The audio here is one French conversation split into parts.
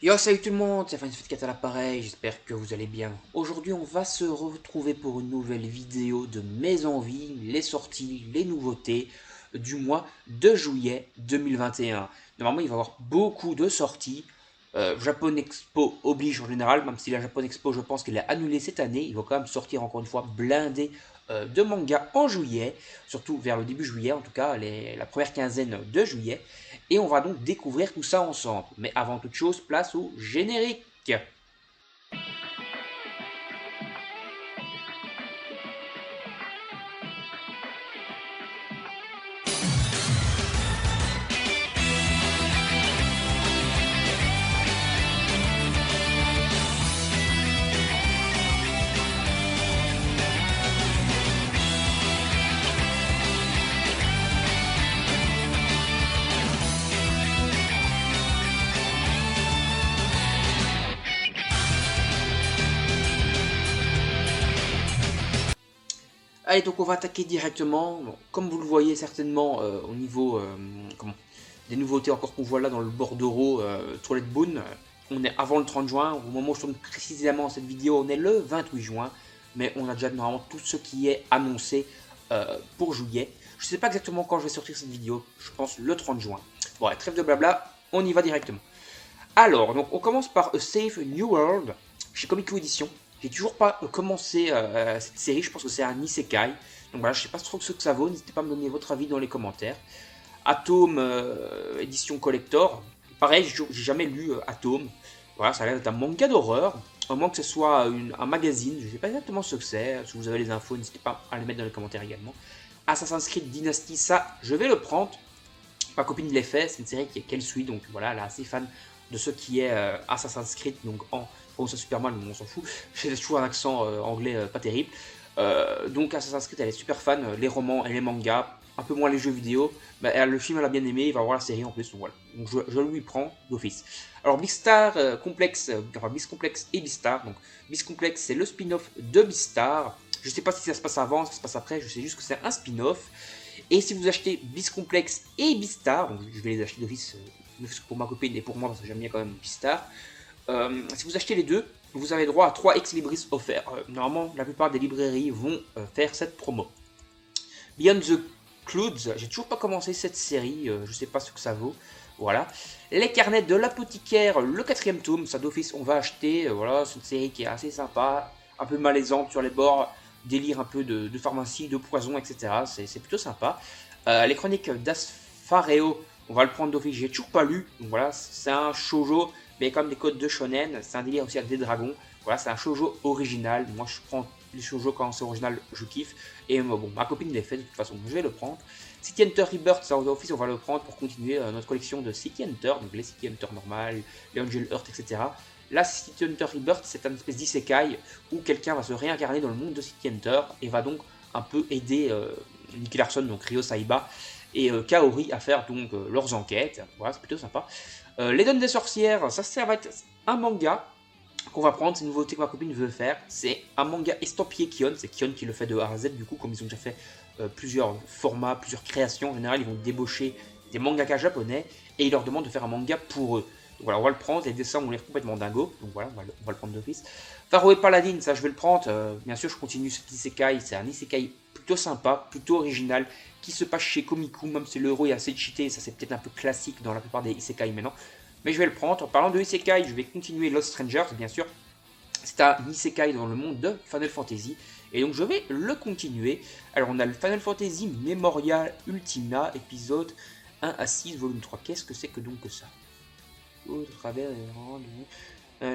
Yo, salut tout le monde, c'est Fanny4 à l'appareil, j'espère que vous allez bien. Aujourd'hui, on va se retrouver pour une nouvelle vidéo de mes envies, les sorties, les nouveautés du mois de juillet 2021. Normalement, il va y avoir beaucoup de sorties. Japan Expo oblige en général, même si la Japan Expo, je pense qu'elle est annulée cette année, il va quand même sortir encore une fois blindé de mangas en juillet, surtout vers le début juillet, en tout cas la première quinzaine de juillet. Et on va donc découvrir tout ça ensemble. Mais avant toute chose, place au générique. Allez, donc on va attaquer directement. Bon, comme vous le voyez certainement au niveau des nouveautés encore qu'on voit là dans le bordereau Toilette Boone, on est avant le 30 juin. Au moment où je tourne précisément cette vidéo, on est le 28 juin. Mais on a déjà normalement tout ce qui est annoncé pour juillet. Je ne sais pas exactement quand je vais sortir cette vidéo. Je pense le 30 juin. Bon, allez, trêve de blabla, on y va directement. Alors, donc on commence par A Safe New World chez Comico Edition. J'ai toujours pas commencé cette série, je pense que c'est un isekai. Donc voilà, je sais pas trop ce que ça vaut, n'hésitez pas à me donner votre avis dans les commentaires. Atom édition collector. Pareil, j'ai jamais lu Atom. Voilà, ça a l'air d'être un manga d'horreur. À moins que ce soit un magazine, je sais pas exactement ce que c'est. Si vous avez les infos, n'hésitez pas à les mettre dans les commentaires également. Assassin's Creed Dynasty, ça, je vais le prendre. Ma copine l'a fait, c'est une série qu'elle suit, donc voilà, elle est assez fan de ce qui est Assassin's Creed, donc en prononçant super mal, mais on s'en fout. J'ai toujours un accent anglais pas terrible. Donc Assassin's Creed, elle est super fan, les romans et les mangas, un peu moins les jeux vidéo. Bah, le film, elle a bien aimé, il va voir la série en plus, donc voilà. Donc je lui prends d'office. Alors Beastar Complex, enfin Beast Complex et Beastar. Donc Beast Complex, c'est le spin-off de Beastar. Je sais pas si ça se passe avant, ça se passe après, je sais juste que c'est un spin-off. Et si vous achetez Beast Complex et Beastar, donc je vais les acheter d'office pour ma copine et pour moi parce que j'aime bien quand même Beastar. Si vous achetez les deux, vous avez droit à 3 ex libris offerts. Normalement, la plupart des librairies vont faire cette promo. Beyond the Clouds, j'ai toujours pas commencé cette série, je sais pas ce que ça vaut. Voilà. Les carnets de l'apothicaire, le 4ème tome, ça d'office on va acheter. Voilà, c'est une série qui est assez sympa, un peu malaisante sur les bords, délire un peu de pharmacie, de poison, etc. C'est plutôt sympa. Les chroniques d'Asfareo, on va le prendre d'office, j'ai toujours pas lu. Donc voilà, c'est un shoujo, mais comme des codes de shonen, c'est un délire aussi avec des dragons. Voilà, c'est un shoujo original. Moi, je prends les shoujo quand c'est original, je kiffe. Et bon, ma copine l'a fait de toute façon, je vais le prendre. City Hunter Rebirth, ça d'office, on va le prendre pour continuer notre collection de City Hunter, donc les City Hunter normales, les Angel Heart, etc. Là, City Hunter Rebirth, c'est un espèce d'isekai où quelqu'un va se réincarner dans le monde de City Hunter et va donc un peu aider Nicky Larson, donc Ryo Saiba, et Kaori à faire donc leurs enquêtes. Voilà, c'est plutôt sympa. Les Donnes des sorcières, ça va être un manga qu'on va prendre, c'est une nouveauté que ma copine veut faire. C'est un manga estampillé Kion, c'est Kion qui le fait de A à Z du coup, comme ils ont déjà fait plusieurs formats, plusieurs créations. En général, ils vont débaucher des mangakas japonais et ils leur demandent de faire un manga pour eux. Donc voilà, on va le prendre, les dessins ont l'air complètement dingo, donc voilà, on va le prendre d'office. Faroe Paladin, ça je vais le prendre, bien sûr je continue cet isekai, c'est un isekai plutôt sympa, plutôt original, qui se passe chez Komiku, même si le héros est assez cheaté, ça c'est peut-être un peu classique dans la plupart des isekai maintenant. Mais je vais le prendre. En parlant de isekai, je vais continuer Lost Strangers, bien sûr. C'est un isekai dans le monde de Final Fantasy. Et donc je vais le continuer. Alors on a le Final Fantasy Memoria Ultima, épisode 1 à 6, volume 3. Qu'est-ce que c'est que donc que ça? Au travers des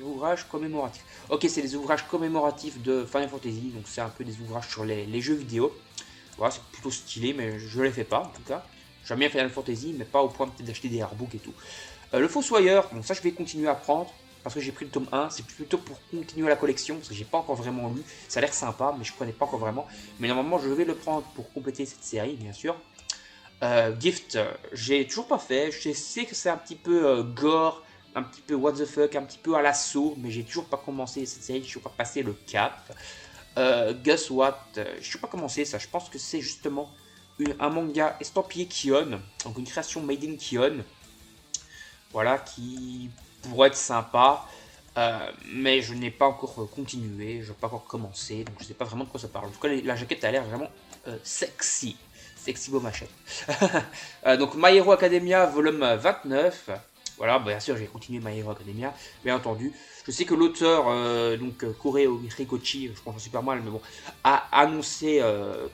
ouvrages commémoratifs. Ok, c'est des ouvrages commémoratifs de Final Fantasy. Donc c'est un peu des ouvrages sur les jeux vidéo. Voilà, c'est plutôt stylé, mais je les fais pas en tout cas. J'aime bien Final Fantasy, mais pas au point peut-être d'acheter des artbooks et tout. Le Fossoyeur, bon ça je vais continuer à prendre, parce que j'ai pris le tome 1, c'est plutôt pour continuer la collection, parce que j'ai pas encore vraiment lu, ça a l'air sympa, mais je connais pas encore vraiment. Mais normalement je vais le prendre pour compléter cette série, bien sûr. Gift, j'ai toujours pas fait, je sais que c'est un petit peu gore, un petit peu what the fuck, un petit peu à l'assaut, mais j'ai toujours pas commencé cette série, j'ai toujours pas passé le cap. Guess what, je suis pas commencé ça, je pense que c'est justement un manga estampillé Kion, donc une création made in Kion. voilà, qui pourrait être sympa. Mais je n'ai pas encore continué, je n'ai pas encore commencé, donc je ne sais pas vraiment de quoi ça parle. En tout cas, la jaquette a l'air vraiment sexy. Sexy beau machette. Donc My Hero Academia volume 29. Voilà, bien sûr, j'ai continué My Hero Academia, bien entendu. Je sais que l'auteur, Kore Horikoshi, je pense super mal, mais bon, a annoncé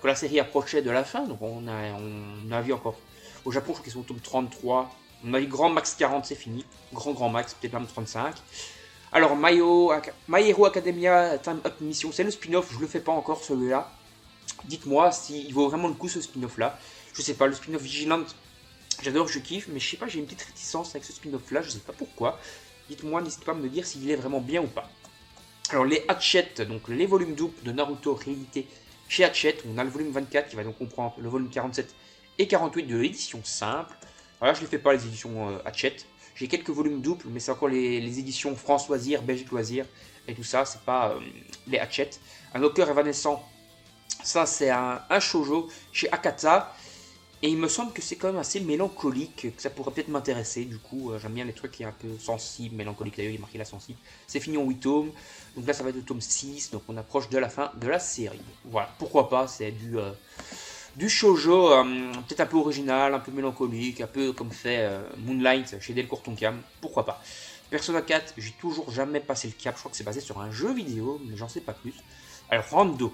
que la série approchait de la fin. Donc on a vu encore. Au Japon, je crois qu'ils sont au tome 33. On a vu grand max 40, c'est fini. Grand max, peut-être même 35. Alors, My Hero Academia Time Up Mission, c'est le spin-off, je le fais pas encore celui-là. Dites-moi s'il vaut vraiment le coup ce spin-off là. Je sais pas, le spin-off Vigilant, j'adore, je kiffe, mais je sais pas, j'ai une petite réticence avec ce spin-off là, je sais pas pourquoi. Dites-moi, n'hésitez pas à me dire s'il est vraiment bien ou pas. Alors, les Hatchet, donc les volumes doubles de Naruto réédités chez Hatchet, on a le volume 24 qui va donc comprendre le volume 47 et 48 de l'édition simple. Voilà, je ne les fais pas les éditions Hatchet. J'ai quelques volumes doubles, mais c'est encore les éditions France Loisirs, Belgique Loisirs et tout ça, c'est pas les Hatchet. Un au cœur évanescent, ça c'est un shoujo chez Akata. Et il me semble que c'est quand même assez mélancolique, que ça pourrait peut-être m'intéresser. Du coup, j'aime bien les trucs qui sont un peu sensibles, mélancoliques. D'ailleurs, il est marqué la sensible. C'est fini en 8 tomes. Donc là, ça va être le tome 6. Donc on approche de la fin de la série. Voilà, pourquoi pas, c'est du shoujo, peut-être un peu original, un peu mélancolique, un peu comme fait Moonlight chez Delcourt Tonkam. Pourquoi pas. Persona 4, j'ai toujours jamais passé le cap. Je crois que c'est basé sur un jeu vidéo, mais j'en sais pas plus. Alors, Rando,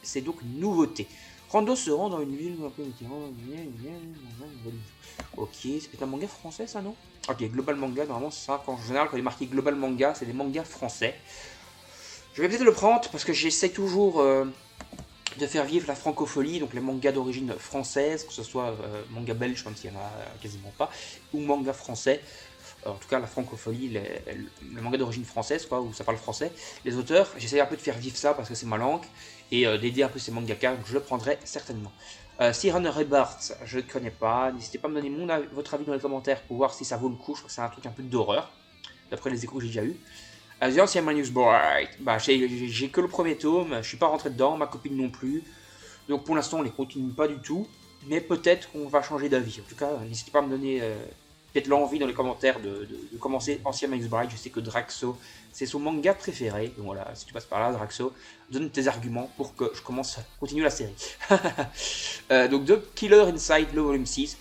c'est donc une nouveauté. Rando se rend dans une ville. Ok, c'est peut-être un manga français ça, non? Ok, Global Manga, normalement c'est ça. En général, quand il est marqué Global Manga, c'est des mangas français. Je vais peut-être le prendre parce que j'essaie toujours de faire vivre la francophonie, donc les mangas d'origine française, que ce soit manga belge, même s'il n'y en a quasiment pas, ou manga français. En tout cas, la francophonie, le manga d'origine française, quoi, où ça parle français. Les auteurs, j'essaie un peu de faire vivre ça parce que c'est ma langue, et d'aider un peu ces mangaka, donc je le prendrai certainement. Siren Rebirth, je ne connais pas. N'hésitez pas à me donner votre avis dans les commentaires pour voir si ça vaut le coup. Je crois que c'est un truc un peu d'horreur, d'après les échos que j'ai déjà eu. The Ancient Manus Bright, bah, j'ai que le premier tome, je suis pas rentré dedans, ma copine non plus. Donc pour l'instant, on les continue pas du tout, mais peut-être qu'on va changer d'avis. En tout cas, n'hésitez pas à me donner peut-être l'envie dans les commentaires de commencer Ancient Manus Bright. Je sais que Draxo, c'est son manga préféré. Donc voilà, si tu passes par là, Draxo, donne tes arguments pour que je continue la série. Donc The Killer Inside, le volume 6.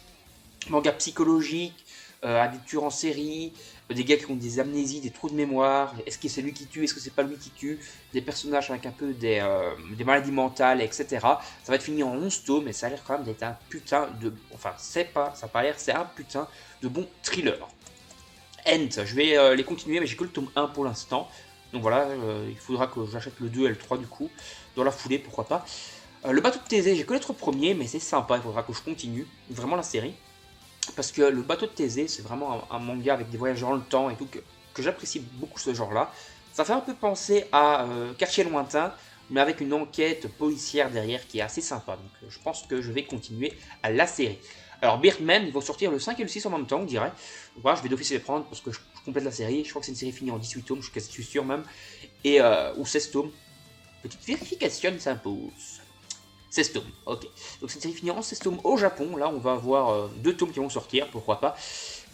Manga psychologique, à des tueurs en série, des gars qui ont des amnésies, des trous de mémoire. Est-ce que c'est lui qui tue, est-ce que c'est pas lui qui tue? Des personnages avec un peu des maladies mentales, etc. Ça va être fini en 11 tomes, mais ça a l'air quand même d'être un putain de... Enfin, c'est pas, ça n'a pas l'air, c'est un putain de bon thriller. End, je vais les continuer, mais j'ai que le tome 1 pour l'instant. Donc voilà, il faudra que j'achète le 2 et le 3 du coup, dans la foulée, pourquoi pas. Le bateau de Thésée, j'ai que les 3 premiers, mais c'est sympa, il faudra que je continue vraiment la série. Parce que le bateau de Thésée, c'est vraiment un manga avec des voyages dans le temps et tout, que j'apprécie beaucoup ce genre-là. Ça fait un peu penser à Quartier Lointain, mais avec une enquête policière derrière qui est assez sympa. Donc je pense que je vais continuer à la série. Alors Birdman, ils vont sortir le 5 et le 6 en même temps, on dirait. Donc voilà, je vais d'office les prendre parce que je complète la série. Je crois que c'est une série finie en 18 tomes, je suis sûr même. Et, ou 16 tomes. Petite vérification s'impose. 16 tomes, ok. Donc cette série finit en 16 tomes au Japon. Là, on va avoir 2 tomes qui vont sortir, pourquoi pas.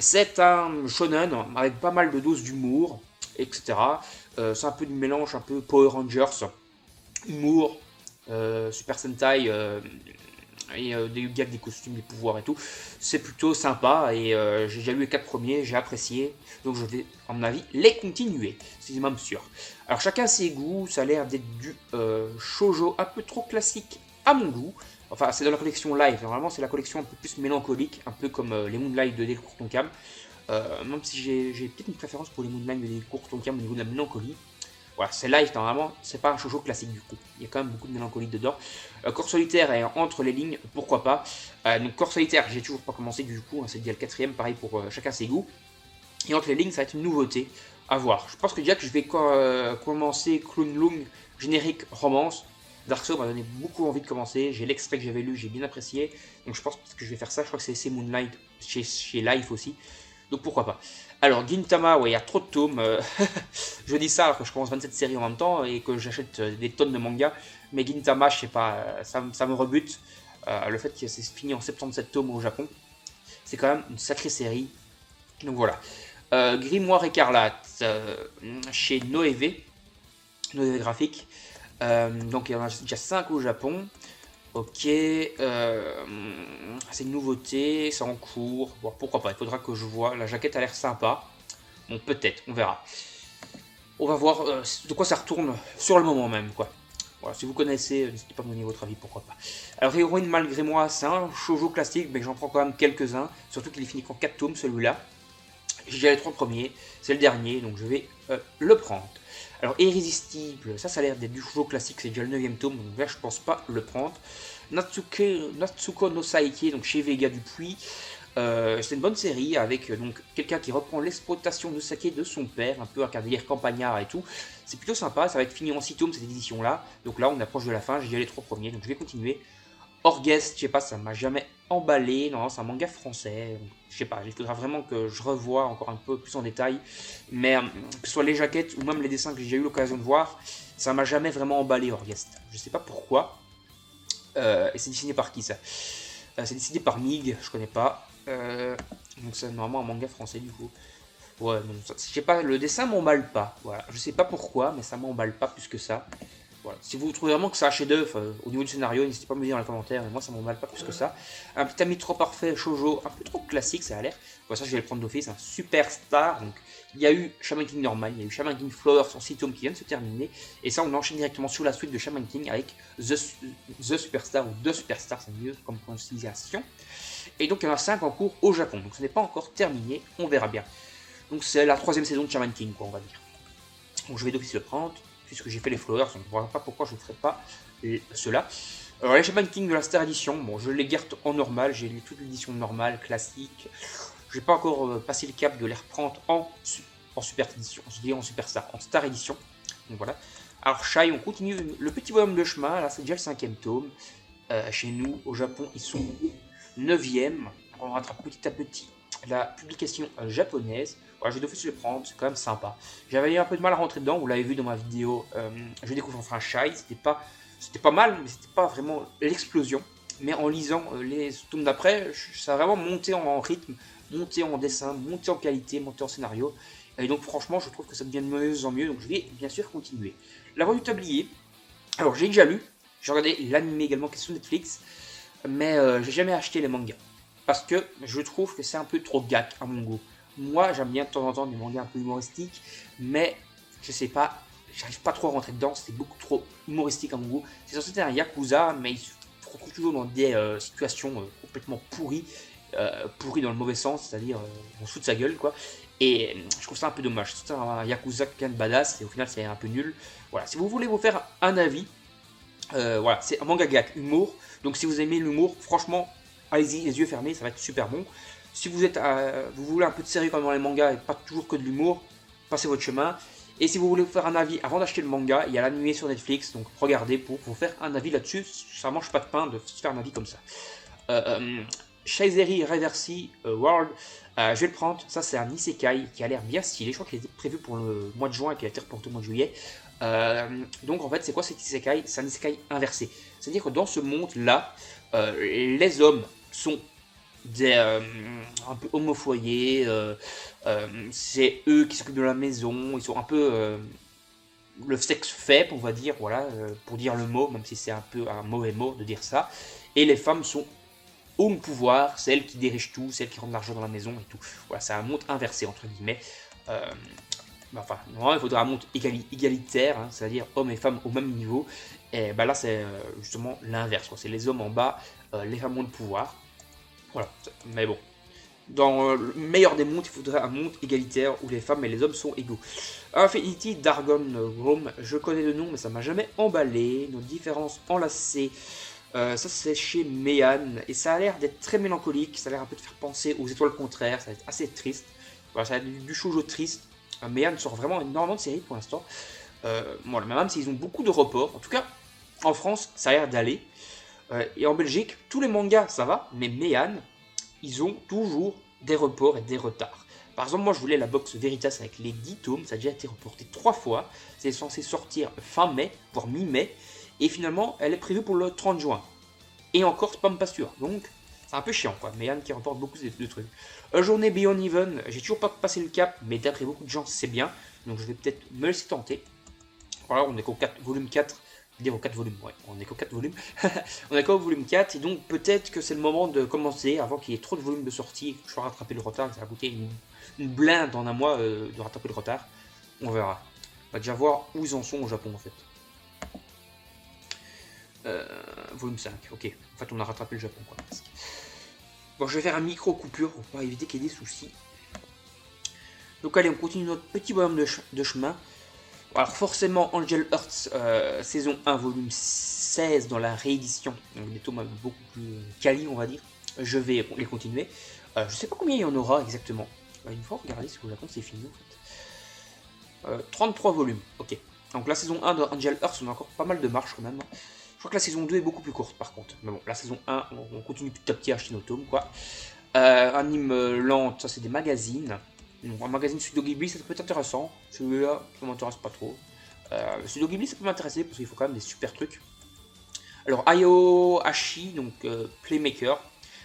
C'est un shonen avec pas mal de doses d'humour, etc. C'est un peu du mélange, un peu Power Rangers, humour, Super Sentai, et des gags, des costumes, des pouvoirs et tout. C'est plutôt sympa et j'ai déjà lu les 4 premiers, j'ai apprécié. Donc je vais, à mon avis, les continuer. C'est même sûr. Alors chacun ses goûts, ça a l'air d'être du shoujo un peu trop classique à mon goût. Enfin, c'est dans la collection live. Normalement, c'est la collection un peu plus mélancolique, un peu comme les Moonlight de Delcourt Tonkam. Même si j'ai peut-être une préférence pour les Moonlight de Delcourt Tonkam au niveau de la mélancolie. Voilà, c'est live, normalement, c'est pas un shoujo classique du coup. Il y a quand même beaucoup de mélancolie dedans. Corps solitaire est entre les lignes, pourquoi pas. Donc Corps solitaire, j'ai toujours pas commencé du coup, hein, c'est déjà le 4ème, pareil pour chacun ses goûts. Et entre les lignes, ça va être une nouveauté à voir. Je pense que déjà que je vais commencer Kunlun générique romance. Dark Souls m'a donné beaucoup envie de commencer. J'ai l'extrait que j'avais lu, j'ai bien apprécié. Donc je pense que je vais faire ça. Je crois que c'est Moonlight chez Life aussi. Donc pourquoi pas. Alors Gintama, ouais, il y a trop de tomes. Je dis ça alors que je commence 27 séries en même temps et que j'achète des tonnes de mangas. Mais Gintama, je sais pas, ça me rebute. Le fait que c'est fini en 77 tomes au Japon, c'est quand même une sacrée série. Donc voilà. Grimoire écarlate chez Noévé, Noévé graphique. Donc il y en a déjà 5 au Japon. Ok, c'est une nouveauté, c'est en cours. Bon, pourquoi pas, il faudra que je vois. La jaquette a l'air sympa. Bon, peut-être, on verra. On va voir de quoi ça retourne sur le moment même, quoi. Voilà, si vous connaissez, n'hésitez pas à me donner votre avis, pourquoi pas. Alors, Heroine, malgré moi, c'est un shoujo classique, mais j'en prends quand même quelques-uns. Surtout qu'il est fini qu'en 4 tomes, celui-là. J'ai déjà les 3 premiers, c'est le dernier, donc je vais le prendre. Alors, Irrésistible, ça a l'air d'être du shoujo classique, c'est déjà le 9ème tome, donc là, je pense pas le prendre. Natsuko no Saiki, donc chez Vega Dupuis. C'est une bonne série avec donc quelqu'un qui reprend l'exploitation de saké de son père, un peu avec un délire campagnard et tout. C'est plutôt sympa, ça va être fini en 6 tomes cette édition là. Donc là on approche de la fin, j'ai déjà les 3 premiers, donc je vais continuer. Orguest, je sais pas, ça m'a jamais emballé, non, c'est un manga français, je sais pas, il faudra vraiment que je revoie encore un peu plus en détail. Mais que ce soit les jaquettes ou même les dessins que j'ai déjà eu l'occasion de voir, ça m'a jamais vraiment emballé Orguest. Je sais pas pourquoi. Et c'est dessiné par qui ça c'est dessiné par Mig, je connais pas. Donc c'est normalement un manga français du coup. Ouais, non, je sais pas, le dessin m'emballe pas. Voilà, je sais pas pourquoi, mais ça m'emballe pas plus que ça. Voilà. Si vous trouvez vraiment que c'est un chef-d'œuvre au niveau du scénario, n'hésitez pas à me le dire dans les commentaires. Mais moi, ça m'emballe pas plus que ça. Un petit ami trop parfait, shoujo, un peu trop classique, ça a l'air. Bon, ça, je vais le prendre d'office. Un superstar. Donc, il y a eu Shaman King normal, il y a eu Shaman King Flowers en 6 tomes qui viennent de se terminer. Et ça, on enchaîne directement sur la suite de Shaman King avec The Superstar ou The Superstar, c'est mieux comme prononciation. Et donc, il y en a 5 en cours au Japon. Donc, ce n'est pas encore terminé. On verra bien. Donc, c'est la 3ème saison de Shaman King, quoi, on va dire. Donc, je vais d'office le prendre puisque j'ai fait les Flowers, donc je ne vois pas pourquoi je ne ferai pas cela. Alors les Shaman King de la Star Edition, bon, je les garde en normal, j'ai lu toute l'édition normale, classique. Je n'ai pas encore passé le cap de les reprendre en Super Edition, je dis en Superstar, en Star Edition. Donc voilà. Alors Shai, on continue le petit bonhomme de chemin, là c'est déjà le 5ème tome. Chez nous, au Japon, ils sont 9ème. On rattrape petit à petit la publication japonaise. Voilà, j'ai d'office le prendre, c'est quand même sympa. J'avais eu un peu de mal à rentrer dedans, vous l'avez vu dans ma vidéo, je découvre enfin Shai, c'était pas mal, mais c'était pas vraiment l'explosion. Mais en lisant les tomes d'après, ça a vraiment monté en rythme, monté en dessin, monté en qualité, monté en scénario. Et donc franchement, je trouve que ça devient de mieux en mieux, donc je vais bien sûr continuer. La voix du tablier, alors j'ai déjà lu, j'ai regardé l'anime également qui est sur Netflix, mais j'ai jamais acheté les mangas. Parce que je trouve que c'est un peu trop gag à mon goût. Moi, j'aime bien de temps en temps des mangas un peu humoristiques, mais je sais pas, j'arrive pas trop à rentrer dedans, c'est beaucoup trop humoristique à mon goût. C'est censé être un yakuza, mais il se retrouve toujours dans des situations complètement pourries, pourries dans le mauvais sens, c'est-à-dire on se fout de sa gueule, quoi. Et je trouve ça un peu dommage. C'est un yakuza plein de badass, et au final, c'est un peu nul. Voilà, si vous voulez vous faire un avis, voilà, c'est un manga gag, humour. Donc si vous aimez l'humour, franchement, allez-y, les yeux fermés, ça va être super bon. Si vous voulez un peu de sérieux comme dans les mangas et pas toujours que de l'humour, passez votre chemin. Et si vous voulez vous faire un avis avant d'acheter le manga, il y a l'animé sur Netflix, donc regardez pour vous faire un avis là-dessus. Ça mange pas de pain de se faire un avis comme ça. Shaizeri Reversi World, je vais le prendre. Ça, c'est un isekai qui a l'air bien stylé. Je crois qu'il était prévu pour le mois de juin et qu'il a été reporté au mois de juillet. Donc en fait, c'est quoi cet isekai? C'est un isekai inversé. C'est-à-dire que dans ce monde-là, les hommes sont un peu homofoyés, c'est eux qui s'occupent de la maison, ils sont un peu le sexe faible, on va dire, voilà, pour dire le mot, même si c'est un peu un mauvais mot de dire ça. Et les femmes sont au pouvoir, celles qui dirigent tout, celles qui rendent l'argent dans la maison et tout. Voilà, c'est un monde inversé, entre guillemets. Enfin, normalement, il faudrait un monde égalitaire, hein, c'est-à-dire hommes et femmes au même niveau. Et bah là, c'est justement l'inverse. C'est les hommes en bas, les femmes ont le pouvoir. Voilà, mais bon. Dans le meilleur des mondes, il faudrait un monde égalitaire où les femmes et les hommes sont égaux. Infinity Dargon Rome, je connais le nom, mais ça m'a jamais emballé. Nos différences enlacées. Ça, c'est chez Meian. Et ça a l'air d'être très mélancolique. Ça a l'air un peu de faire penser aux étoiles contraires. Ça va être assez triste. Voilà, ça va être du shoujo triste. Meian sort vraiment énormément de séries pour l'instant. Voilà, même s'ils ont beaucoup de reports. En tout cas, en France, ça a l'air d'aller. Et en Belgique, tous les mangas, ça va. Mais Meian, ils ont toujours des reports et des retards. Par exemple, moi, je voulais la box Veritas avec les 10 tomes. Ça a déjà été reporté 3 fois. C'est censé sortir fin mai, voire mi-mai. Et finalement, elle est prévue pour le 30 juin. Et encore, c'est pas sûr. Donc, C'est un peu chiant, quoi. Mais Anne qui remporte beaucoup de trucs. Journée Beyond Even, j'ai toujours pas passé le cap, mais d'après beaucoup de gens, c'est bien. Donc je vais peut-être me laisser tenter. Voilà, on est qu'au 4, volume 4. Je veux dire au 4 volumes, ouais, on est qu'au 4 volumes. On est qu'au volume 4, et donc peut-être que c'est le moment de commencer avant qu'il y ait trop de volumes de sortie et que je sois rattraper le retard. Ça va coûter une blinde en un mois de rattraper le retard. On verra. On va déjà voir où ils en sont au Japon en fait. Volume 5, ok. En fait, on a rattrapé le Japon, quoi. Bon, je vais faire un micro coupure pour éviter qu'il y ait des soucis. Donc, allez, on continue notre petit bonhomme de chemin. Alors, forcément, Angel Hearts, saison 1, volume 16 dans la réédition. Donc, des tomes beaucoup plus quali, on va dire. Je vais les continuer. Je sais pas combien il y en aura exactement. Une fois, regardez si au Japon c'est fini en fait. 33 volumes, ok. Donc, la saison 1 de Angel Hearts, on a encore pas mal de marche quand même. Je crois que la saison 2 est beaucoup plus courte par contre. Mais bon, la saison 1, on continue petit à petit à acheter nos tomes, quoi. Anime lente, ça c'est des magazines. Donc, un magazine Studio Ghibli, ça peut être intéressant. Celui-là, ça m'intéresse pas trop. Studio Ghibli, ça peut m'intéresser parce qu'il faut quand même des super trucs. Alors, Ayo Ashi, donc Playmaker.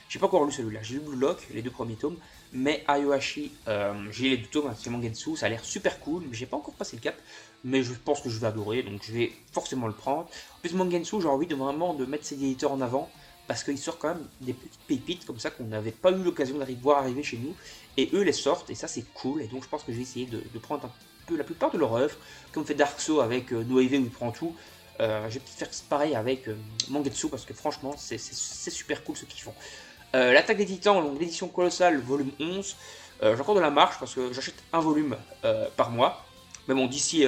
J'ai pas encore lu celui-là. J'ai lu Blue Lock, les 2 premiers tomes. Mais Ayo Ashi, j'ai les 2 tomes, c'est Mangetsu. Ça a l'air super cool, mais j'ai pas encore passé le cap. Mais je pense que je vais adorer, donc je vais forcément le prendre. En plus, Mangetsu, j'ai envie de vraiment de mettre ses éditeurs en avant. Parce qu'il sort quand même des petites pépites comme ça qu'on n'avait pas eu l'occasion de voir arriver chez nous. Et eux les sortent, et ça c'est cool. Et donc je pense que je vais essayer de prendre un peu la plupart de leur œuvre. Comme fait Dark Souls avec Noévé où il prend tout. Je vais peut-être faire pareil avec Mangetsu parce que franchement c'est super cool ce qu'ils font. L'attaque des titans, donc l'édition colossale, volume 11. J'ai encore de la marche parce que j'achète un volume par mois. Mais bon, d'ici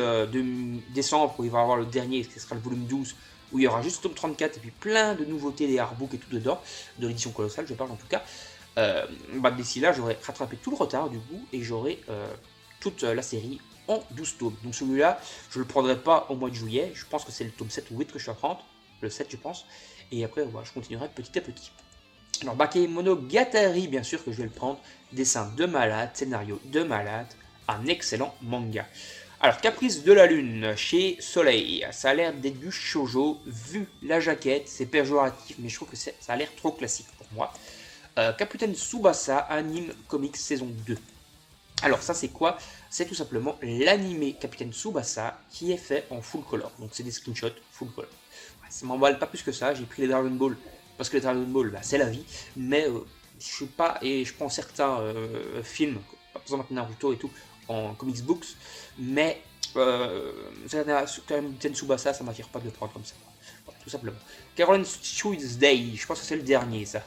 décembre, où il va y avoir le dernier, ce sera le volume 12, où il y aura juste le tome 34 et puis plein de nouveautés, des artbooks et tout dedans, de l'édition colossale, je parle en tout cas. D'ici là, j'aurai rattrapé tout le retard du coup et j'aurai toute la série en 12 tomes. Donc celui-là, je ne le prendrai pas au mois de juillet, je pense que c'est le tome 7 ou 8 que je vais prendre, le 7 je pense, et après voilà, je continuerai petit à petit. Alors Bakemonogatari, bien sûr que je vais le prendre, dessin de malade, scénario de malade, un excellent manga. Alors, Caprice de la Lune, chez Soleil, ça a l'air d'être du shoujo, vu la jaquette, c'est péjoratif, mais je trouve que ça a l'air trop classique pour moi. Capitaine Tsubasa, anime comics saison 2. Alors ça c'est quoi? C'est tout simplement l'animé Capitaine Tsubasa qui est fait en full color, donc c'est des screenshots full color. Ouais, ça m'emballe pas plus que ça, j'ai pris les Dragon Ball, parce que les Dragon Ball, c'est la vie, mais je suis pas, et je prends certains films, par exemple Naruto et tout, en comics books, mais quand même Tsubasa, ça m'attire pas de le prendre comme ça. Voilà, tout simplement. Caroline Tuesday, je pense que c'est le dernier ça.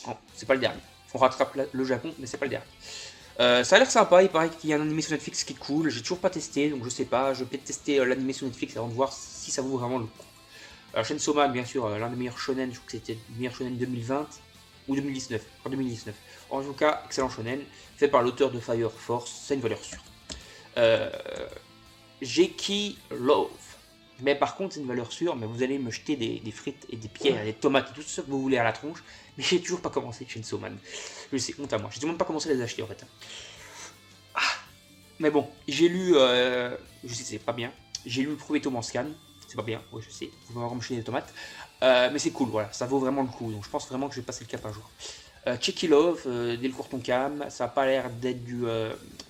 Non, c'est pas le dernier. On rattrape le Japon, mais c'est pas le dernier. Ça a l'air sympa, il paraît qu'il y a un animé sur Netflix qui est cool, j'ai toujours pas testé, donc je sais pas, je vais peut-être tester l'animé sur Netflix avant de voir si ça vaut vraiment le coup. Alors Chainsaw Man, bien sûr, l'un des meilleurs shonen, je crois que c'était le meilleur shonen 2020 ou 2019, en 2019. En tout cas, excellent shonen, fait par l'auteur de Fire Force, c'est une valeur sûre. Jeki Love. Mais par contre, c'est une valeur sûre, mais vous allez me jeter des frites et des pierres et des tomates et tout ce que vous voulez à la tronche. Mais j'ai toujours pas commencé Chainsaw Man. Je sais, honte à moi. J'ai toujours même pas commencé à les acheter en fait. Ah. Mais bon, j'ai lu. Je sais, c'est pas bien. J'ai lu le premier tome en scan. C'est pas bien, oui, je sais. Vous pouvez vraiment me jeter des tomates. Mais c'est cool, voilà. Ça vaut vraiment le coup. Donc je pense vraiment que je vais passer le cap un jour. Checky Love, Delcourt Tonkam. Ça a pas l'air d'être du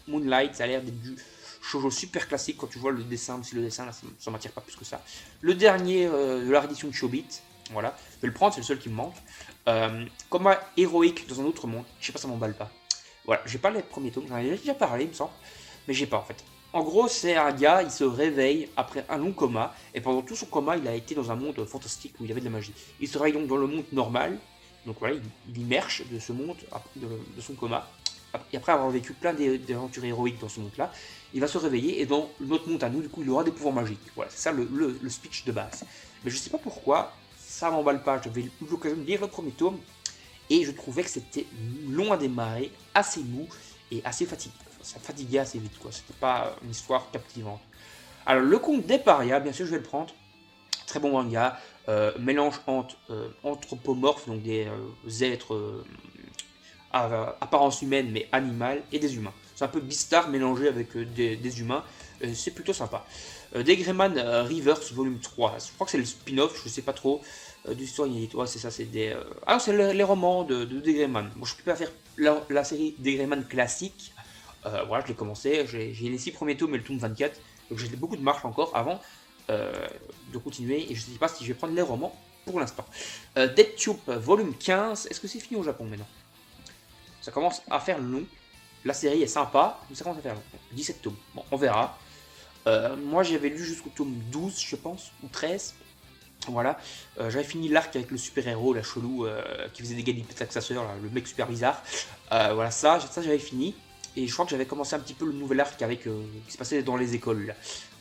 Moonlight. Ça a l'air d'être du shoujo super classique quand tu vois le dessin, si le dessin là, ça m'attire pas plus que ça. Le dernier de la réédition de Chobit, voilà, je vais le prendre, c'est le seul qui me manque. Combat héroïque dans un autre monde, je sais pas, ça m'emballe pas. Voilà, j'ai pas les premiers tomes, j'en ai déjà parlé, il me semble, mais j'ai pas en fait. En gros, c'est un gars, il se réveille après un long coma, et pendant tout son coma, il a été dans un monde fantastique où il y avait de la magie. Il se réveille donc dans le monde normal, donc voilà, il immerge de ce monde, de son coma. Et après avoir vécu plein d'aventures héroïques dans ce monde-là, il va se réveiller et dans notre monde à nous, du coup, il aura des pouvoirs magiques. Voilà, c'est ça le speech de base. Mais je sais pas pourquoi, ça m'emballe pas. J'avais eu l'occasion de lire le premier tome et je trouvais que c'était long à démarrer, assez mou et assez fatigué. Ça fatiguait assez vite, quoi. C'était pas une histoire captivante. Alors, le conte des parias, bien sûr, je vais le prendre. Très bon manga. Mélange entre anthropomorphes, donc des êtres à apparence humaine mais animale, et des humains. C'est un peu Beastar mélangé avec des humains. C'est plutôt sympa. Degreyman Reverse volume 3, je crois que c'est le spin-off, je sais pas trop. Du histoire inédite, ouais, c'est ça, c'est des. Ah, c'est les romans de Degreyman. Bon, je peux pas faire la série Degreyman classique. Voilà, je l'ai commencé, j'ai les 6 premiers tomes et le tome 24, donc j'ai beaucoup de marche encore avant de continuer, et je sais pas si je vais prendre les romans pour l'instant. Dead Tube volume 15, est-ce que c'est fini au Japon maintenant? Ça commence à faire long. La série est sympa, mais ça commence à faire long. 17 tomes, bon, on verra. Moi j'avais lu jusqu'au tome 12, je pense, ou 13. Voilà, j'avais fini l'arc avec le super-héros, la chelou, qui faisait des galipettes avec sa sœur, le mec super bizarre. Voilà, ça j'avais fini. Et je crois que j'avais commencé un petit peu le nouvel arc avec qui se passait dans les écoles.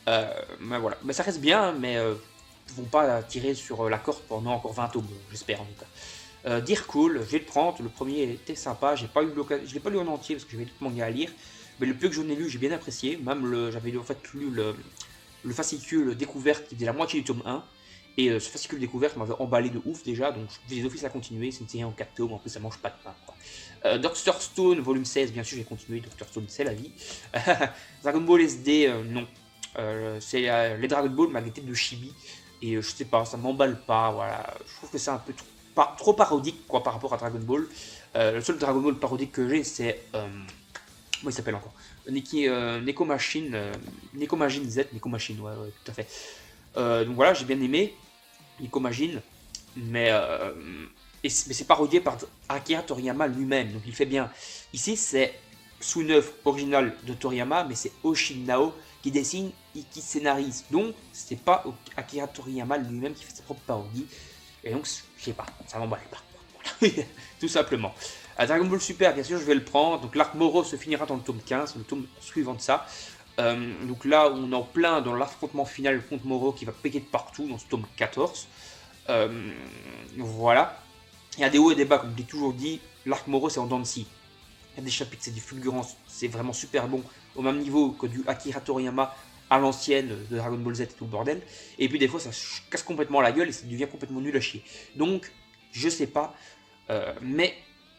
Là. Mais voilà, mais ça reste bien, mais ils vont pas tirer sur la corde pendant encore 20 tomes, j'espère en tout cas. Dire Cool, je vais le prendre, le premier était sympa, je l'ai pas lu en entier parce que j'avais d'autres mangas à lire, mais le peu que j'en ai lu, j'ai bien apprécié, même j'avais en fait lu le fascicule découverte qui faisait la moitié du tome 1, et ce fascicule découverte m'avait emballé de ouf déjà, donc je vais d'office à continuer, c'est une série en 4 tomes, en plus ça mange pas de pain. Dr Stone, volume 16, bien sûr j'ai continué, Dr Stone c'est la vie. Dragon Ball SD, non. C'est les Dragon Ball, mais avec des têtes de chibi, et je sais pas, ça m'emballe pas, voilà. Je trouve que c'est un peu trop parodique quoi, par rapport à Dragon Ball. Le seul Dragon Ball parodique que j'ai, c'est. Comment il s'appelle encore Neko Machine, Neko Machine Z, Neko Machine, ouais, tout à fait. Donc voilà, j'ai bien aimé Neko Machine, mais c'est parodié par Akira Toriyama lui-même, donc il fait bien. Ici, c'est sous une œuvre originale de Toriyama, mais c'est Oshinao qui dessine et qui scénarise. Donc, c'est pas Akira Toriyama lui-même qui fait sa propre parodie. Et donc, je sais pas, ça m'emballe pas. Voilà. Tout simplement. Dragon Ball Super, bien sûr, je vais le prendre. Donc, l'arc Moro se finira dans le tome 15, le tome suivant de ça. Donc là, on est en plein dans l'affrontement final contre Moro qui va péter de partout dans ce tome 14. Voilà. Il y a des hauts et des bas, comme je l'ai toujours dit. L'arc Moro, c'est en dents de scie. Il y a des chapitres, c'est du fulgurance, c'est vraiment super bon, au même niveau que du Akira Toriyama à l'ancienne de Dragon Ball Z et tout le bordel. Et puis des fois, ça casse complètement la gueule et ça devient complètement nul à chier. Donc, je sais pas, mais